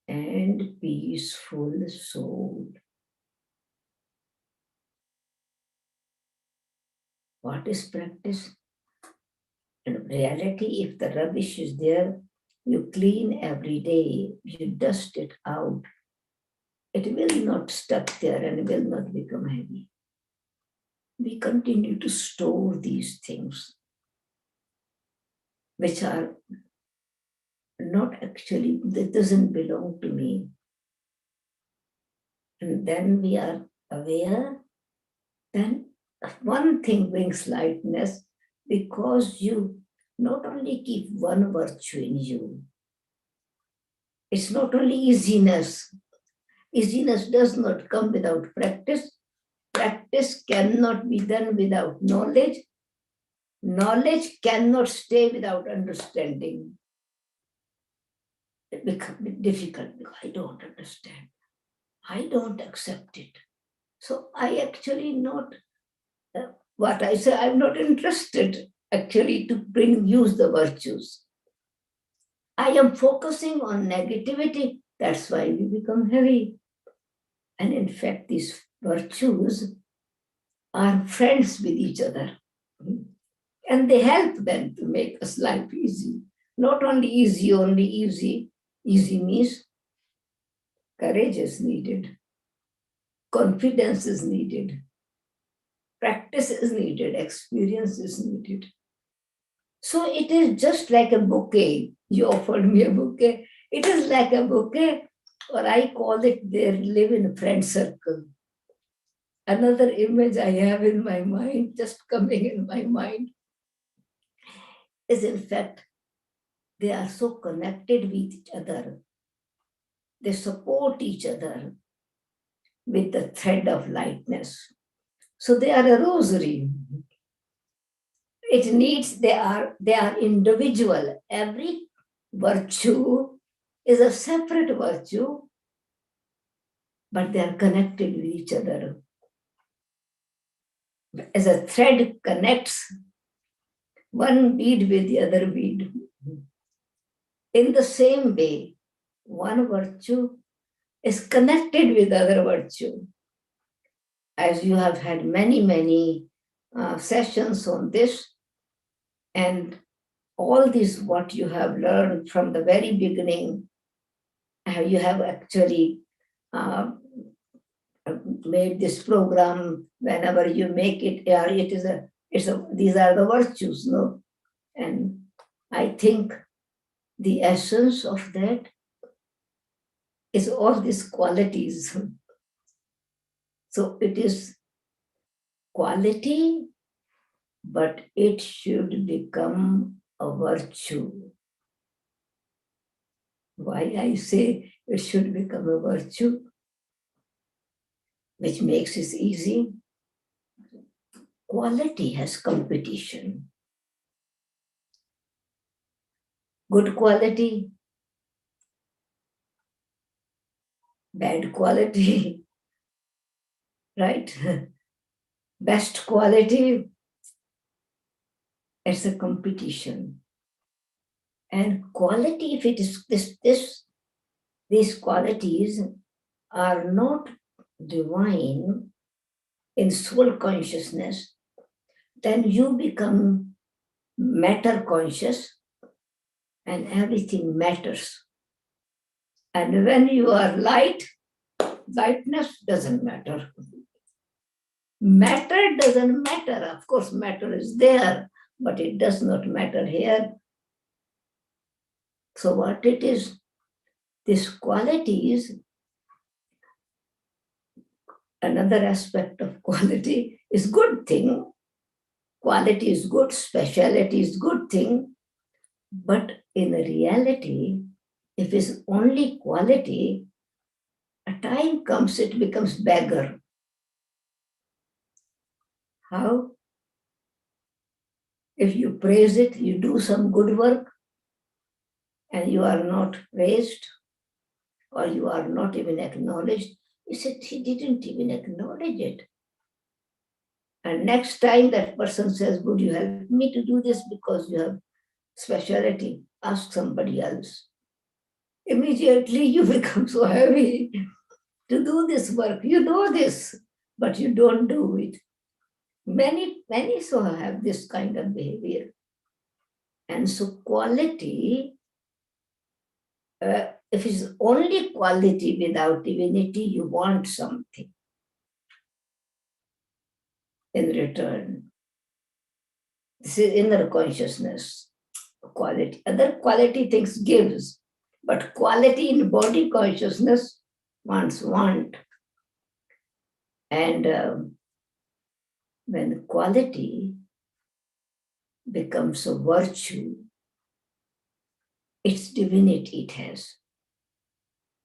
[SPEAKER 4] and peaceful soul. What is practice? In reality, if the rubbish is there, you clean every day, you dust it out. It will not stuck there and will not become heavy. We continue to store these things, which are not actually, that doesn't belong to me. And then we are aware, then one thing brings lightness because you not only keep one virtue in you, it's not only easiness. Easiness does not come without practice. Practice cannot be done without knowledge. Knowledge cannot stay without understanding. It becomes difficult because I don't understand. I don't accept it. So I actually not, what I say, I'm not interested actually to use the virtues. I am focusing on negativity. That's why we become heavy. And in fact, these virtues are friends with each other. And they help them to make us life easy. Not only easy, only easy. Easy means courage is needed. Confidence is needed. Practice is needed. Experience is needed. So it is just like a bouquet. You offered me a bouquet. It is like a bouquet, or I call it they live in a friend circle. Another image I have in my mind, just coming in my mind, is in fact, they are so connected with each other. They support each other with the thread of lightness. So they are a rosary. It needs, they are individual. Every virtue is a separate virtue, but they are connected with each other. As a thread connects one bead with the other bead. In the same way, one virtue is connected with other virtue. As you have had many sessions on this, and all this what you have learned from the very beginning, you have actually made this program. Whenever you make it, these are the virtues, no? And I think the essence of that is all these qualities. So it is quality, but it should become a virtue. Why I say it should become a virtue, which makes it easy. Quality has competition. Good quality, bad quality, right? Best quality, It's a competition. And quality, if it is these qualities are not divine in soul consciousness, then you become matter conscious and everything matters. And when you are light, lightness doesn't matter. Matter doesn't matter. Of course, matter is there, but it does not matter here. So what it is, this quality is another aspect of quality is good thing. Quality is good, speciality is good thing. But in reality, if it's only quality, a time comes it becomes beggar. How? If you praise it, you do some good work, and you are not praised, or you are not even acknowledged. He said he didn't even acknowledge it. And next time that person says, would you help me to do this because you have speciality? Ask somebody else. Immediately you become so heavy to do this work. You know this, but you don't do it. Many so have this kind of behavior. And so quality, if it's only quality without divinity, you want something in return. This is inner consciousness, quality. Other quality things gives, but quality in body consciousness wants want. And when quality becomes a virtue, it's divinity it has.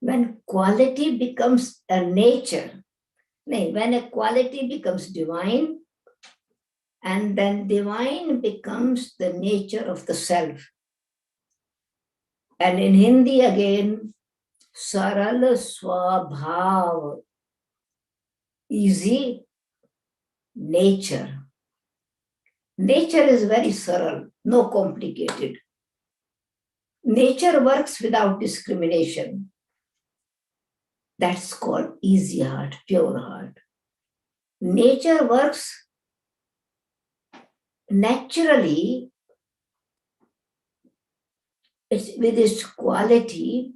[SPEAKER 4] When quality becomes a nature, when a quality becomes divine, and then divine becomes the nature of the self. And in Hindi again, saral swabhav, easy nature. Nature is very saral, no complicated. Nature works without discrimination. That's called easy heart, pure heart. Nature works naturally, it's with its quality,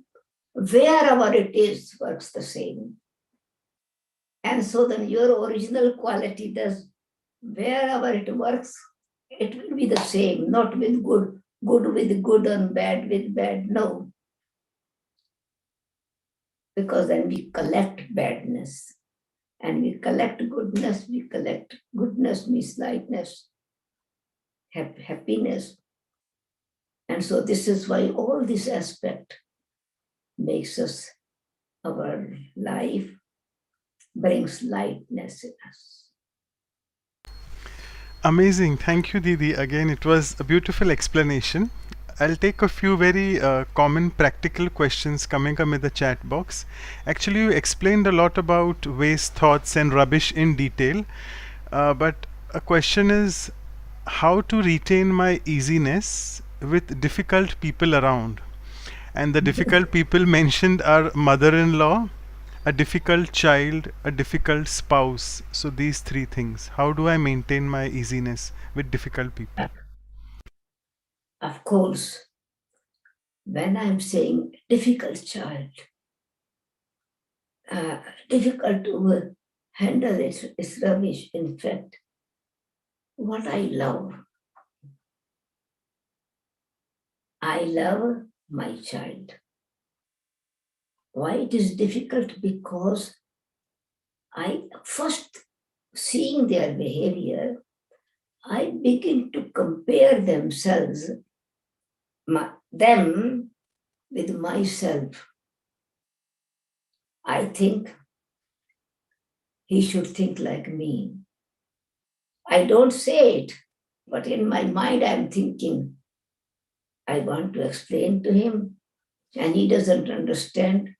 [SPEAKER 4] wherever it is, works the same. And so then your original quality does, wherever it works, it will be the same, not with good with good and bad with bad, no. Because then we collect badness. And we collect goodness means lightness, happiness. And so this is why all this aspect makes us, our life brings lightness in us.
[SPEAKER 1] Amazing. Thank you, Didi. Again, it was a beautiful explanation. I'll take a few very common practical questions coming up in the chat box. Actually, you explained a lot about waste thoughts and rubbish in detail, but a question is how to retain my easiness with difficult people around. And the difficult people mentioned are mother-in-law, a difficult child, a difficult spouse. So these three things. How do I maintain my easiness with difficult people?
[SPEAKER 4] Of course, when I'm saying difficult child, difficult to handle is rubbish. In fact, what I love my child. Why it is difficult? Because I first, seeing their behavior, I begin to compare them with myself. I think he should think like me. I don't say it, but in my mind I'm thinking, I want to explain to him, and he doesn't understand.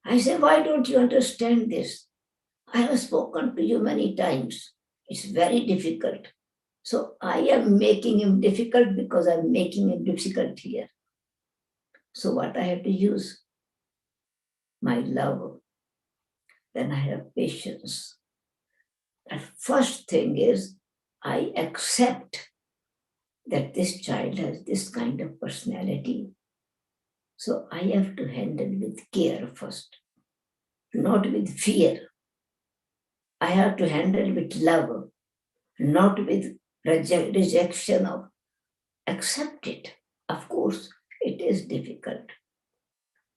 [SPEAKER 4] I say, why don't you understand this? I have spoken to you many times. It's very difficult. So I am making him difficult because I'm making him difficult here. So what I have to use? My love. Then I have patience. The first thing is I accept that this child has this kind of personality. So I have to handle with care first, not with fear. I have to handle with love, not with rejection of accept it. Of course, it is difficult,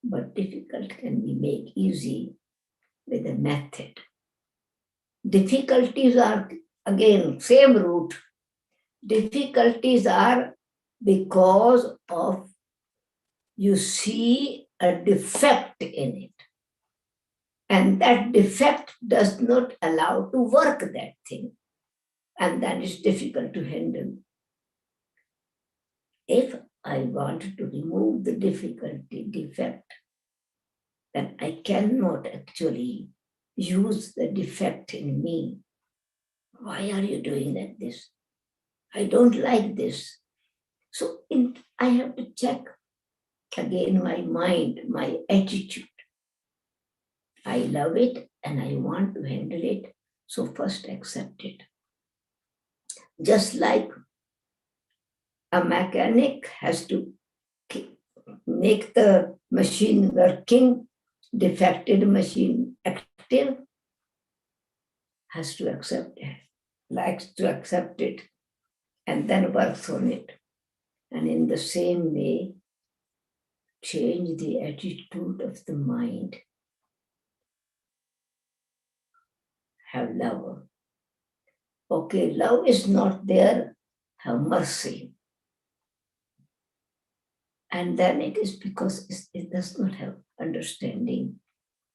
[SPEAKER 4] but difficult can be made easy with a method. Difficulties are, again, same root. Difficulties are because of you see a defect in it. And that defect does not allow to work that thing. And that is difficult to handle. If I want to remove the defect, then I cannot actually use the defect in me. Why are you doing like this? I don't like this. So I have to check again my mind, my attitude. I love it and I want to handle it. So first accept it. Just like a mechanic has to make the machine working, defected machine active, has to accept it, likes to accept it, and then works on it. And in the same way, change the attitude of the mind. Have love. Okay, love is not there, have mercy. And then it is because it does not have understanding.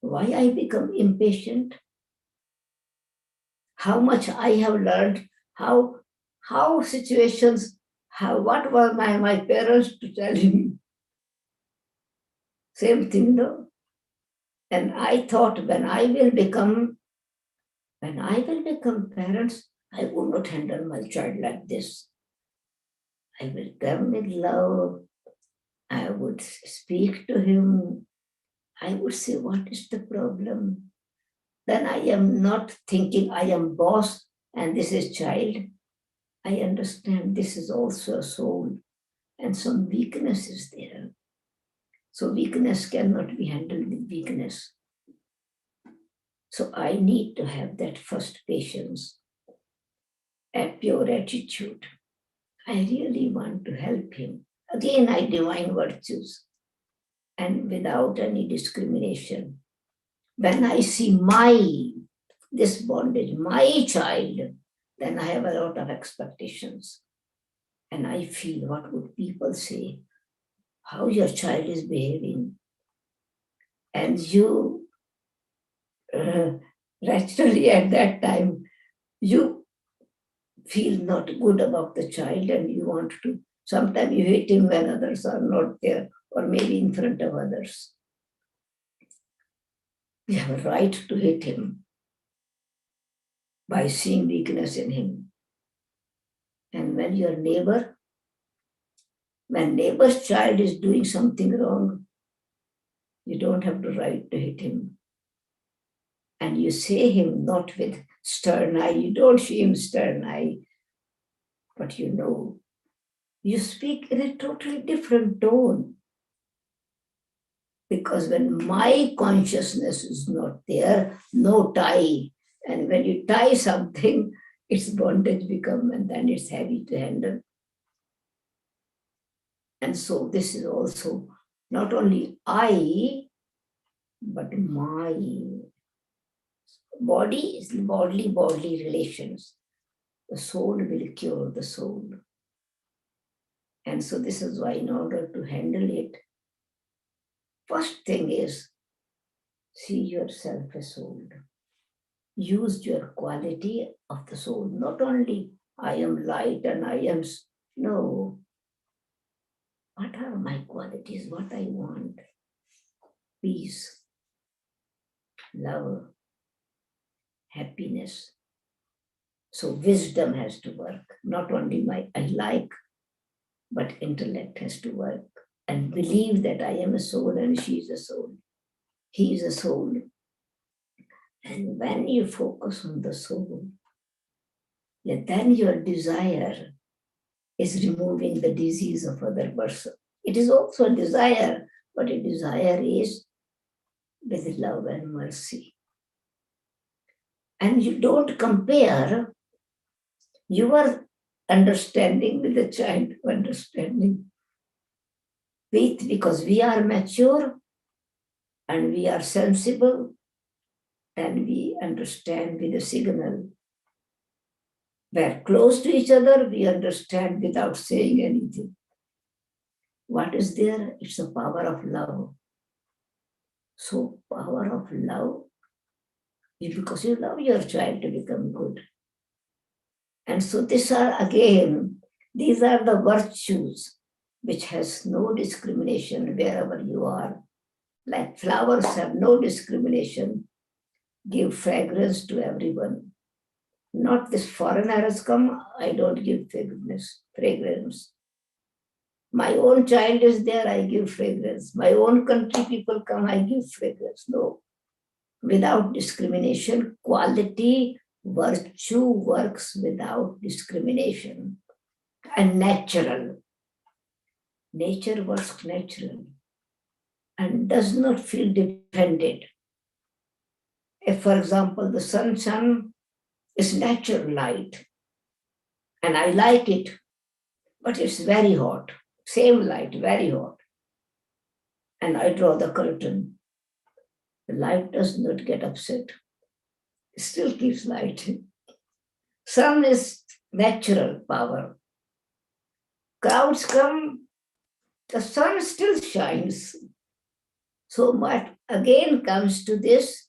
[SPEAKER 4] Why I become impatient? How much I have learned, how situations, what were my parents to tell me? Same thing, no? And I thought when I will become parents, I would not handle my child like this. I will come with love. I would speak to him. I would say, what is the problem? Then I am not thinking I am boss and this is child. I understand this is also a soul and some weakness is there. So weakness cannot be handled with weakness. So I need to have that first patience, a pure attitude. I really want to help him. Again, I divine virtues and without any discrimination. When I see this bondage, my child, then I have a lot of expectations. And I feel, what would people say? How your child is behaving. And you, naturally at that time, you feel not good about the child and you want to, sometimes you hate him when others are not there or maybe in front of others. You have a right to hate him by seeing weakness in him. And when neighbor's child is doing something wrong, you don't have the right to hit him. And you say him not with stern eye, you don't see him stern eye, but you speak in a totally different tone. Because when my consciousness is not there, no tie. And when you tie something, its bondage becomes, and then it's heavy to handle. And so this is also not only I, but my body is bodily relations. The soul will cure the soul. And so this is why in order to handle it, first thing is see yourself as soul. Use your quality of the soul. Not only I am light and I am, no. What are my qualities? What I want? Peace, love, happiness, So wisdom has to work. Not only I like, but intellect has to work. And believe that I am a soul and she is a soul. He is a soul. And when you focus on the soul, then your desire is removing the disease of other person. It is also a desire, but a desire is with love and mercy. And you don't compare your understanding with the child understanding. Because we are mature and we are sensible and we understand with a signal. We're close to each other, we understand without saying anything. What is there? It's the power of love. So power of love, because you love your child to become good. And so these are the virtues which has no discrimination wherever you are. Like flowers have no discrimination, give fragrance to everyone. Not this foreigner has come, I don't give fragrance. My own child is there, I give fragrance. My own country people come, I give fragrance. No. Without discrimination, quality, virtue works without discrimination. And natural. Nature works natural and does not feel dependent. If, for example, the sun is natural light, and I like it, but it's very hot. Same light, very hot. And I draw the curtain. The light does not get upset. It still keeps light. Sun is natural power. Clouds come, the sun still shines. So what again comes to this,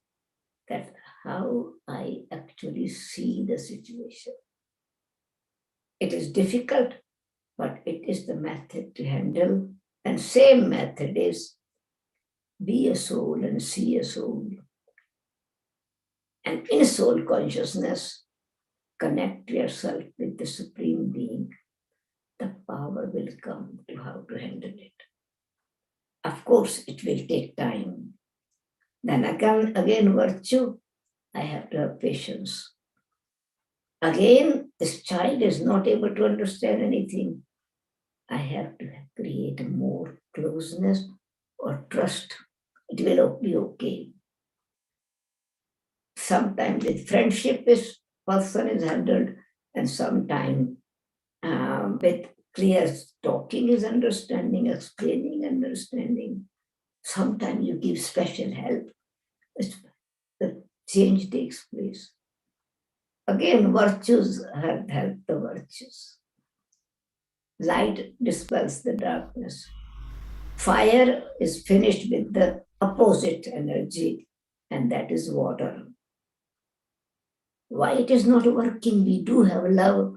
[SPEAKER 4] that how I actually see the situation. It is difficult, but it is the method to handle. And same method is be a soul and see a soul. And in soul consciousness, connect yourself with the Supreme Being. The power will come to how to handle it. Of course, it will take time. Then again, virtue, I have to have patience. Again, this child is not able to understand anything. I have to create more closeness or trust. It will be okay. Sometimes with friendship, this person is handled, and sometimes with clear talking is understanding, explaining, understanding. Sometimes you give special help. The change takes place. Again, virtues help the virtues. Light dispels the darkness. Fire is finished with the opposite energy, and that is water. Why it is not working? We do have love.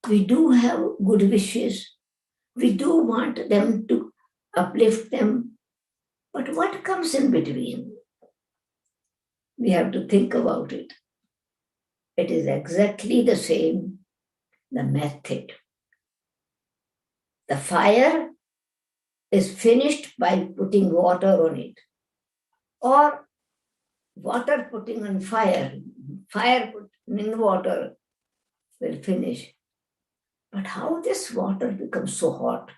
[SPEAKER 4] We do have good wishes. We do want them to uplift them. But what comes in between? We have to think about it. It is exactly the same, the method. The fire is finished by putting water on it, or water putting on fire. Fire putting in water will finish. But how this water becomes so hot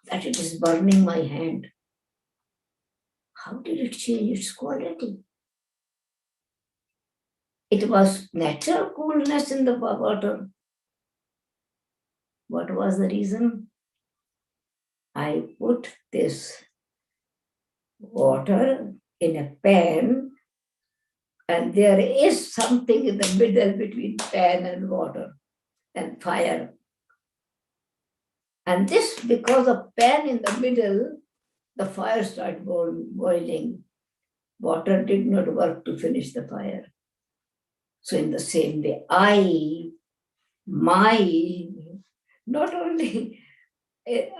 [SPEAKER 4] that it is burning my hand? How did it change its quality? It was natural coolness in the water. What was the reason? I put this water in a pan, and there is something in the middle between pan and water and fire. And this, because of pan in the middle, the fire started boiling. Water did not work to finish the fire. So in the same way, not only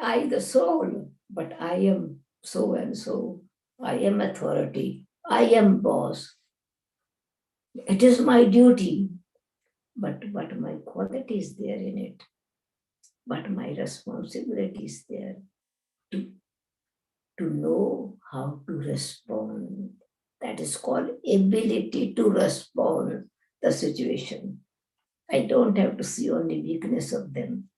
[SPEAKER 4] I, the soul, but I am so and so. I am authority. I am boss. It is my duty but my quality is there in it. But my responsibility is there to know how to respond. That is called ability to respond the situation. I don't have to see only weakness of them.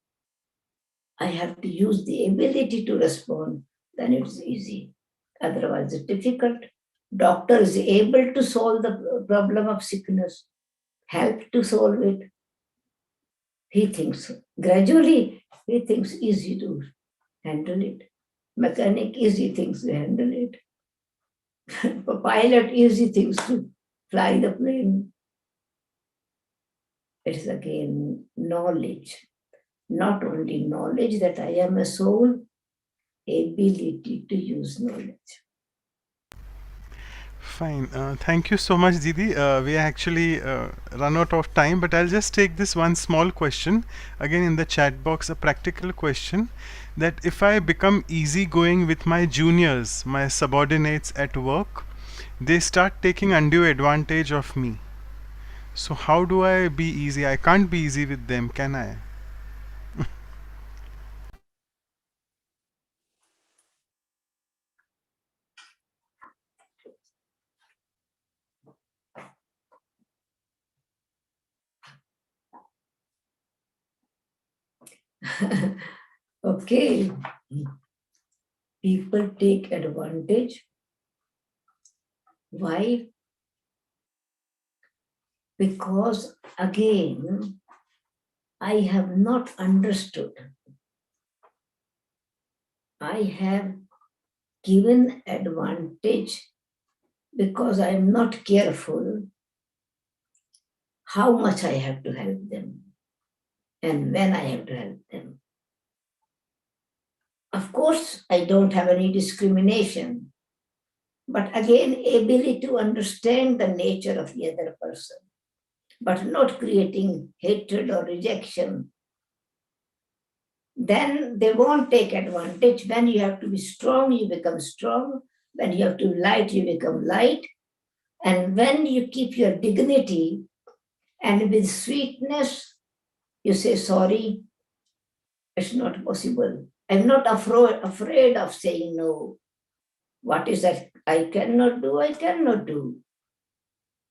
[SPEAKER 4] I have to use the ability to respond, then it's easy. Otherwise, it's difficult. Doctor is able to solve the problem of sickness, help to solve it. He thinks gradually, he thinks easy to handle it. Mechanic easy things to handle it. Pilot easy things to fly the plane. It is again knowledge. Not only knowledge that I am a soul, ability to use knowledge.
[SPEAKER 1] Fine. Thank you so much, Didi. We actually run out of time, but I'll just take this one small question. Again, in the chat box, a practical question that if I become easygoing with my juniors, my subordinates at work, they start taking undue advantage of me. So, how do I be easy? I can't be easy with them, can I?
[SPEAKER 4] Okay. People take advantage. Why? Because again, I have not understood. I have given advantage because I am not careful how much I have to help them and when I have to help them. Of course, I don't have any discrimination, but again, ability to understand the nature of the other person, but not creating hatred or rejection. Then they won't take advantage. When you have to be strong, you become strong. When you have to be light, you become light. And when you keep your dignity and with sweetness, you say, sorry, it's not possible. I'm not afraid of saying no. What is that I cannot do? I cannot do.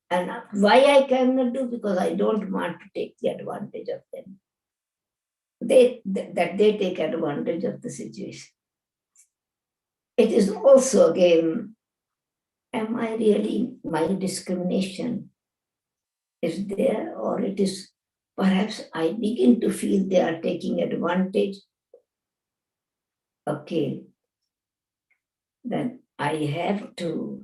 [SPEAKER 4] And why I cannot do? Because I don't want to take the advantage of them. That they take advantage of the situation. It is also again, am I really, my discrimination is there, or it is perhaps I begin to feel they are taking advantage. Okay, then I have to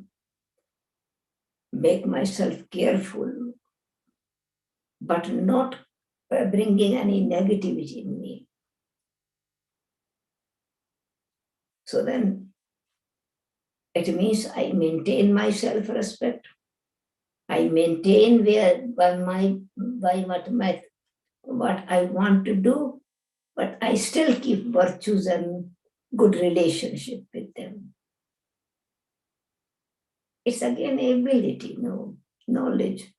[SPEAKER 4] make myself careful, but not bringing any negativity in me. So then it means I maintain my self-respect. I maintain what I want to do, but I still keep virtues and good relationship with them. It's again ability, knowledge.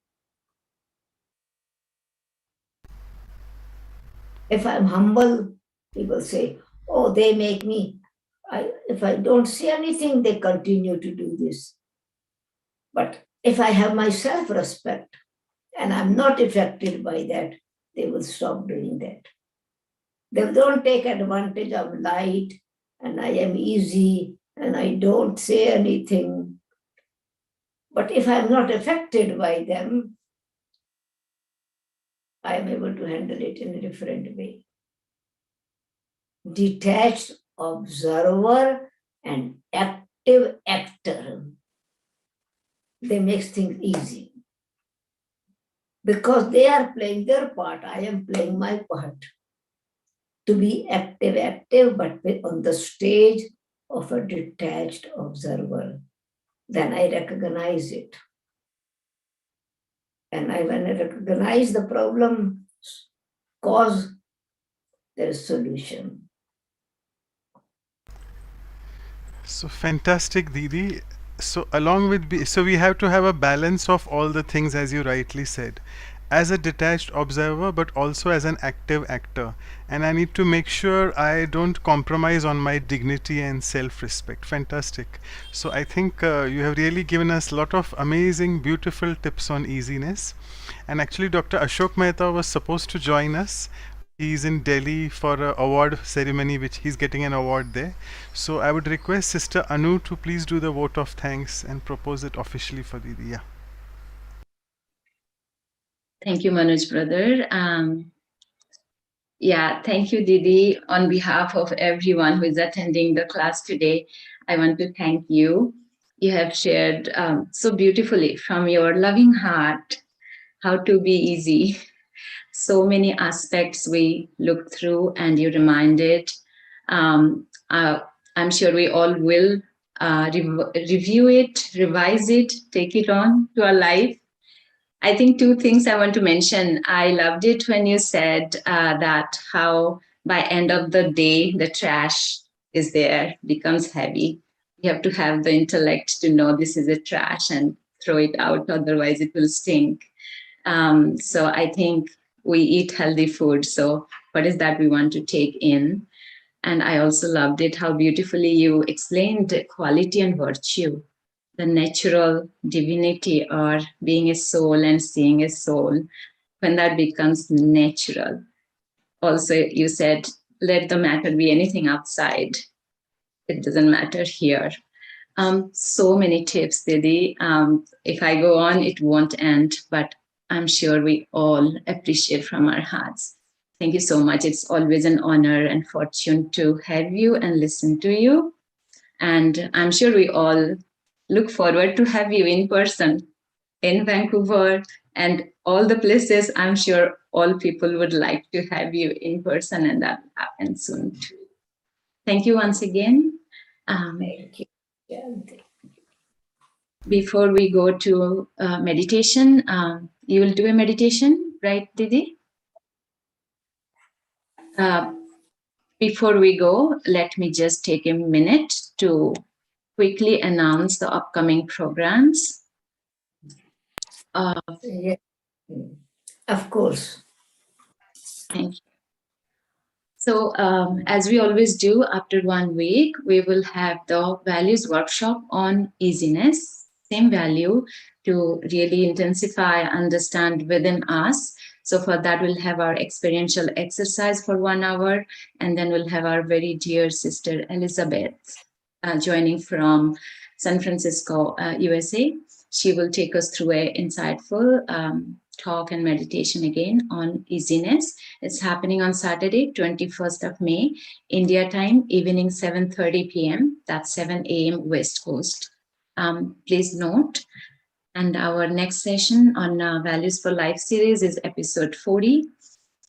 [SPEAKER 4] If I'm humble, people say, oh, they make me. If I don't say anything, they continue to do this. But if I have my self-respect and I'm not affected by that, they will stop doing that. They don't take advantage of light and I am easy and I don't say anything. But if I'm not affected by them, I am able to handle it in a different way. Detached observer and active actor. They make things easy. Because they are playing their part, I am playing my part. To be active, but on the stage of a detached observer. Then I recognize it. And when I recognize the problem cause, there is solution.
[SPEAKER 1] So fantastic, Didi. So along with so we have to have a balance of all the things as you rightly said. as a detached observer but also as an active actor, and I need to make sure I don't compromise on my dignity and self-respect. Fantastic. So I think you have really given us a lot of amazing beautiful tips on easiness. And actually Dr. Ashok Mehta was supposed to join us, but he's in Delhi for a award ceremony, which he's getting an award there. So I would request Sister Anu to please do the vote of thanks and propose it officially for Didi. Yeah.
[SPEAKER 2] Thank you, Manoj brother. Yeah, thank you, Didi. On behalf of everyone who is attending the class today, I want to thank you. You have shared so beautifully from your loving heart how to be easy. So many aspects we looked through, and you reminded. I'm sure we all will review it, revise it, take it on to our life. I think two things I want to mention. I loved it when you said that how by end of the day the trash is there, becomes heavy. You have to have the intellect to know this is a trash and throw it out, otherwise it will stink. So I think we eat healthy food. So what is that we want to take in? And I also loved it how beautifully you explained quality and virtue, the natural divinity or being a soul and seeing a soul, when that becomes natural. Also, you said, let the matter be anything outside. It doesn't matter here. So many tips, Didi. If I go on, it won't end, but I'm sure we all appreciate from our hearts. Thank you so much. It's always an honor and fortune to have you and listen to you. And I'm sure we all look forward to have you in person in Vancouver and all the places. I'm sure all people would like to have you in person, and that will happen soon too. Thank you once again.
[SPEAKER 4] Thank you.
[SPEAKER 2] Before we go to meditation, you will do a meditation, right, Didi? Before we go, let me just take a minute to quickly announce the upcoming programs.
[SPEAKER 4] Yeah. Of course.
[SPEAKER 2] Thank you. So, as we always do, after 1 week, we will have the values workshop on easiness, same value to really intensify, understand within us. So for that, we'll have our experiential exercise for 1 hour, and then we'll have our very dear sister Elizabeth joining from San Francisco, USA. She will take us through a insightful talk and meditation again on easiness. It's happening on Saturday, 21st of May, India time, evening 7:30 p.m. That's 7 a.m. West Coast. Please note. And our next session on Values for Life series is episode 40.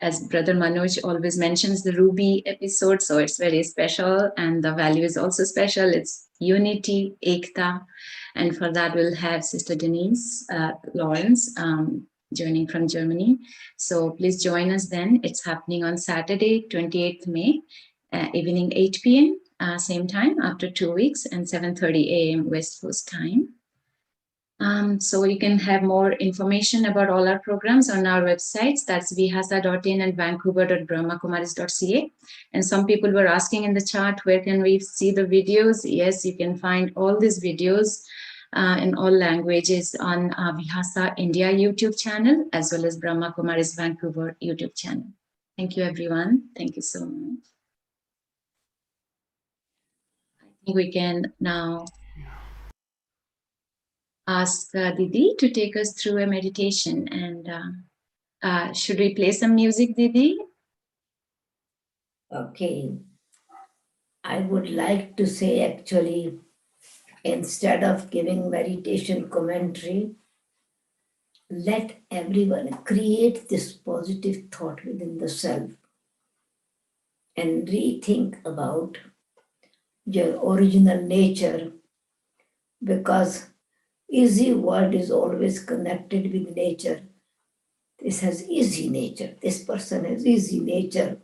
[SPEAKER 2] As Brother Manoj always mentions, the Ruby episode, so it's very special, and the value is also special. It's unity, ekta, and for that we'll have Sister Denise Lawrence joining from Germany. So please join us then. It's happening on Saturday, 28th May, evening 8 p.m., same time after 2 weeks, and 7:30 a.m. West Coast time. So you can have more information about all our programs on our websites. That's vihasa.in and vancouver.brahmakumaris.ca. And some people were asking in the chat, where can we see the videos? Yes, you can find all these videos in all languages on Vihasa India YouTube channel, as well as Brahma Kumaris Vancouver YouTube channel. Thank you, everyone. Thank you so much. I think we can now ask Didi to take us through a meditation. And should we play some music, Didi?
[SPEAKER 4] Okay. I would like to say, actually, instead of giving meditation commentary, let everyone create this positive thought within the self and rethink about your original nature, because easy word is always connected with nature. This has easy nature. This person has easy nature.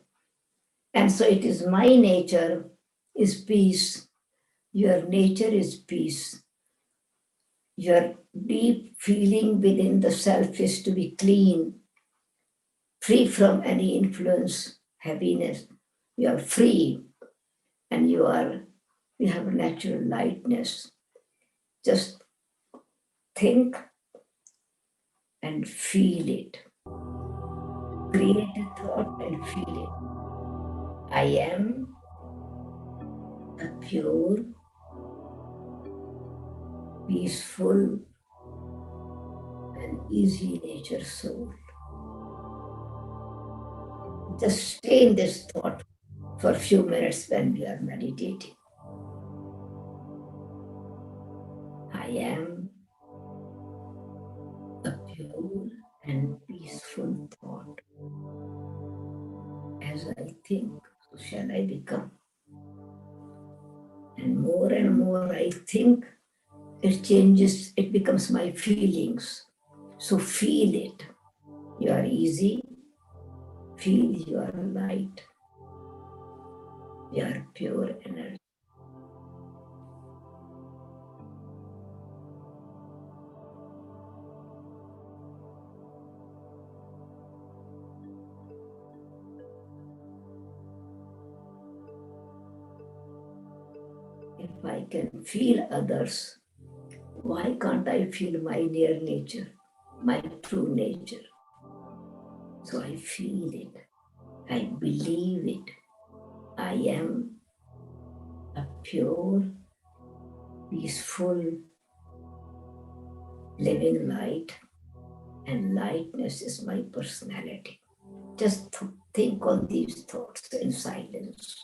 [SPEAKER 4] And so it is my nature is peace. Your nature is peace. Your deep feeling within the self is to be clean. free from any influence, heaviness. You are free, and you have a natural lightness. Just think and feel it. Create a thought and feel it. I am a pure, peaceful, and easy nature soul. Just stay in this thought for a few minutes when we are meditating. I am a pure and peaceful thought. As I think, so shall I become. And more I think, it changes, it becomes my feelings. So feel it. You are easy. Feel you are light. You are pure energy. If I can feel others, why can't I feel my near nature, my true nature? So I feel it. I believe it. I am a pure, peaceful, living light, and lightness is my personality. Just think on these thoughts in silence.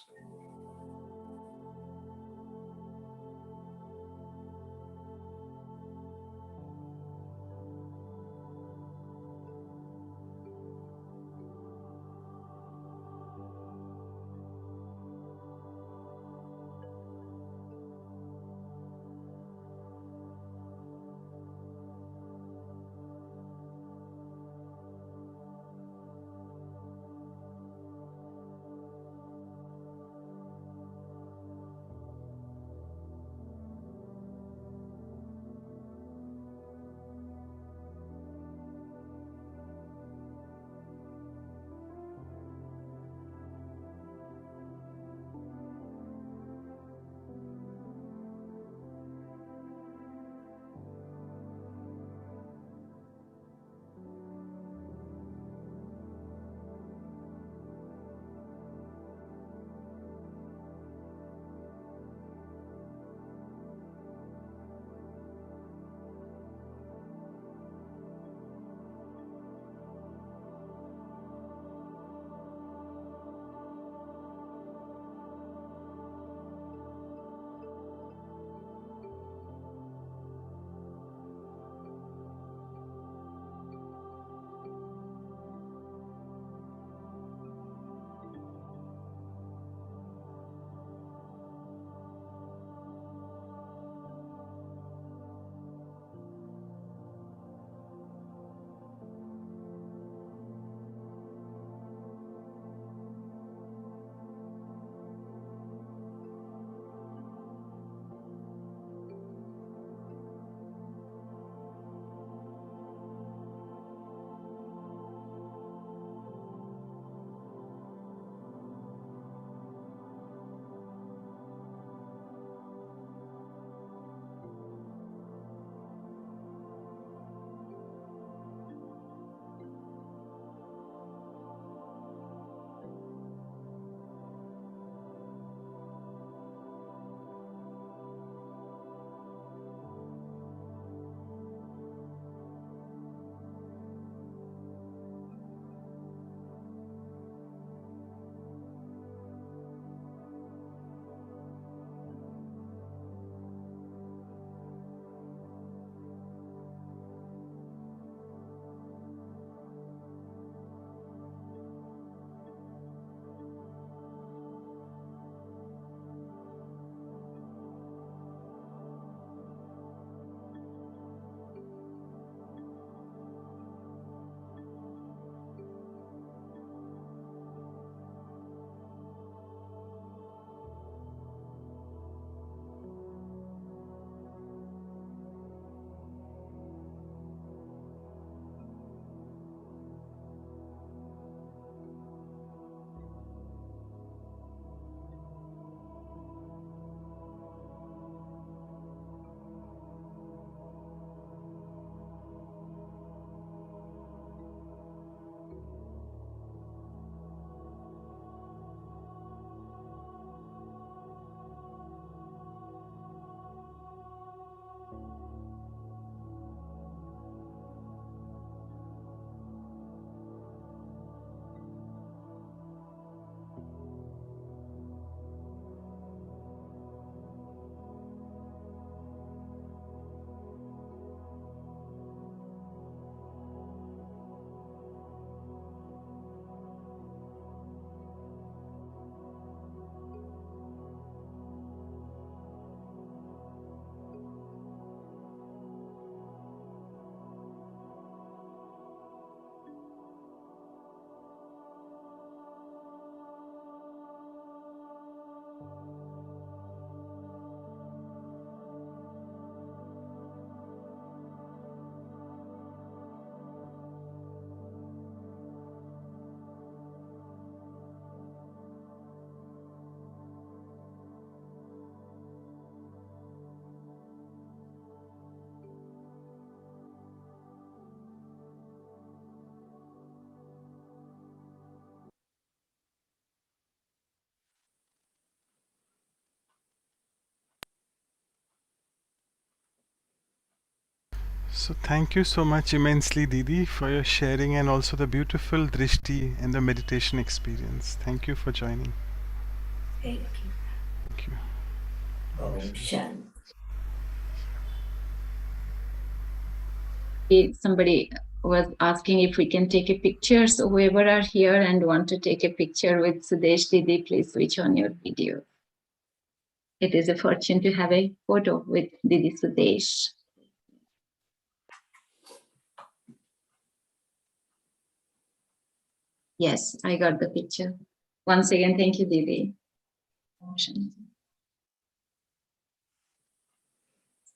[SPEAKER 1] So thank you so much immensely, Didi, for your sharing and also the beautiful drishti and the meditation experience. Thank you for joining.
[SPEAKER 4] Thank you.
[SPEAKER 1] Thank you.
[SPEAKER 4] Om Shanti.
[SPEAKER 2] Somebody was asking if we can take a picture. So whoever are here and want to take a picture with Sudesh Didi, please switch on your video. It is a fortune to have a photo with Didi Sudesh. Yes, I got the picture. Once again, thank you, Didi.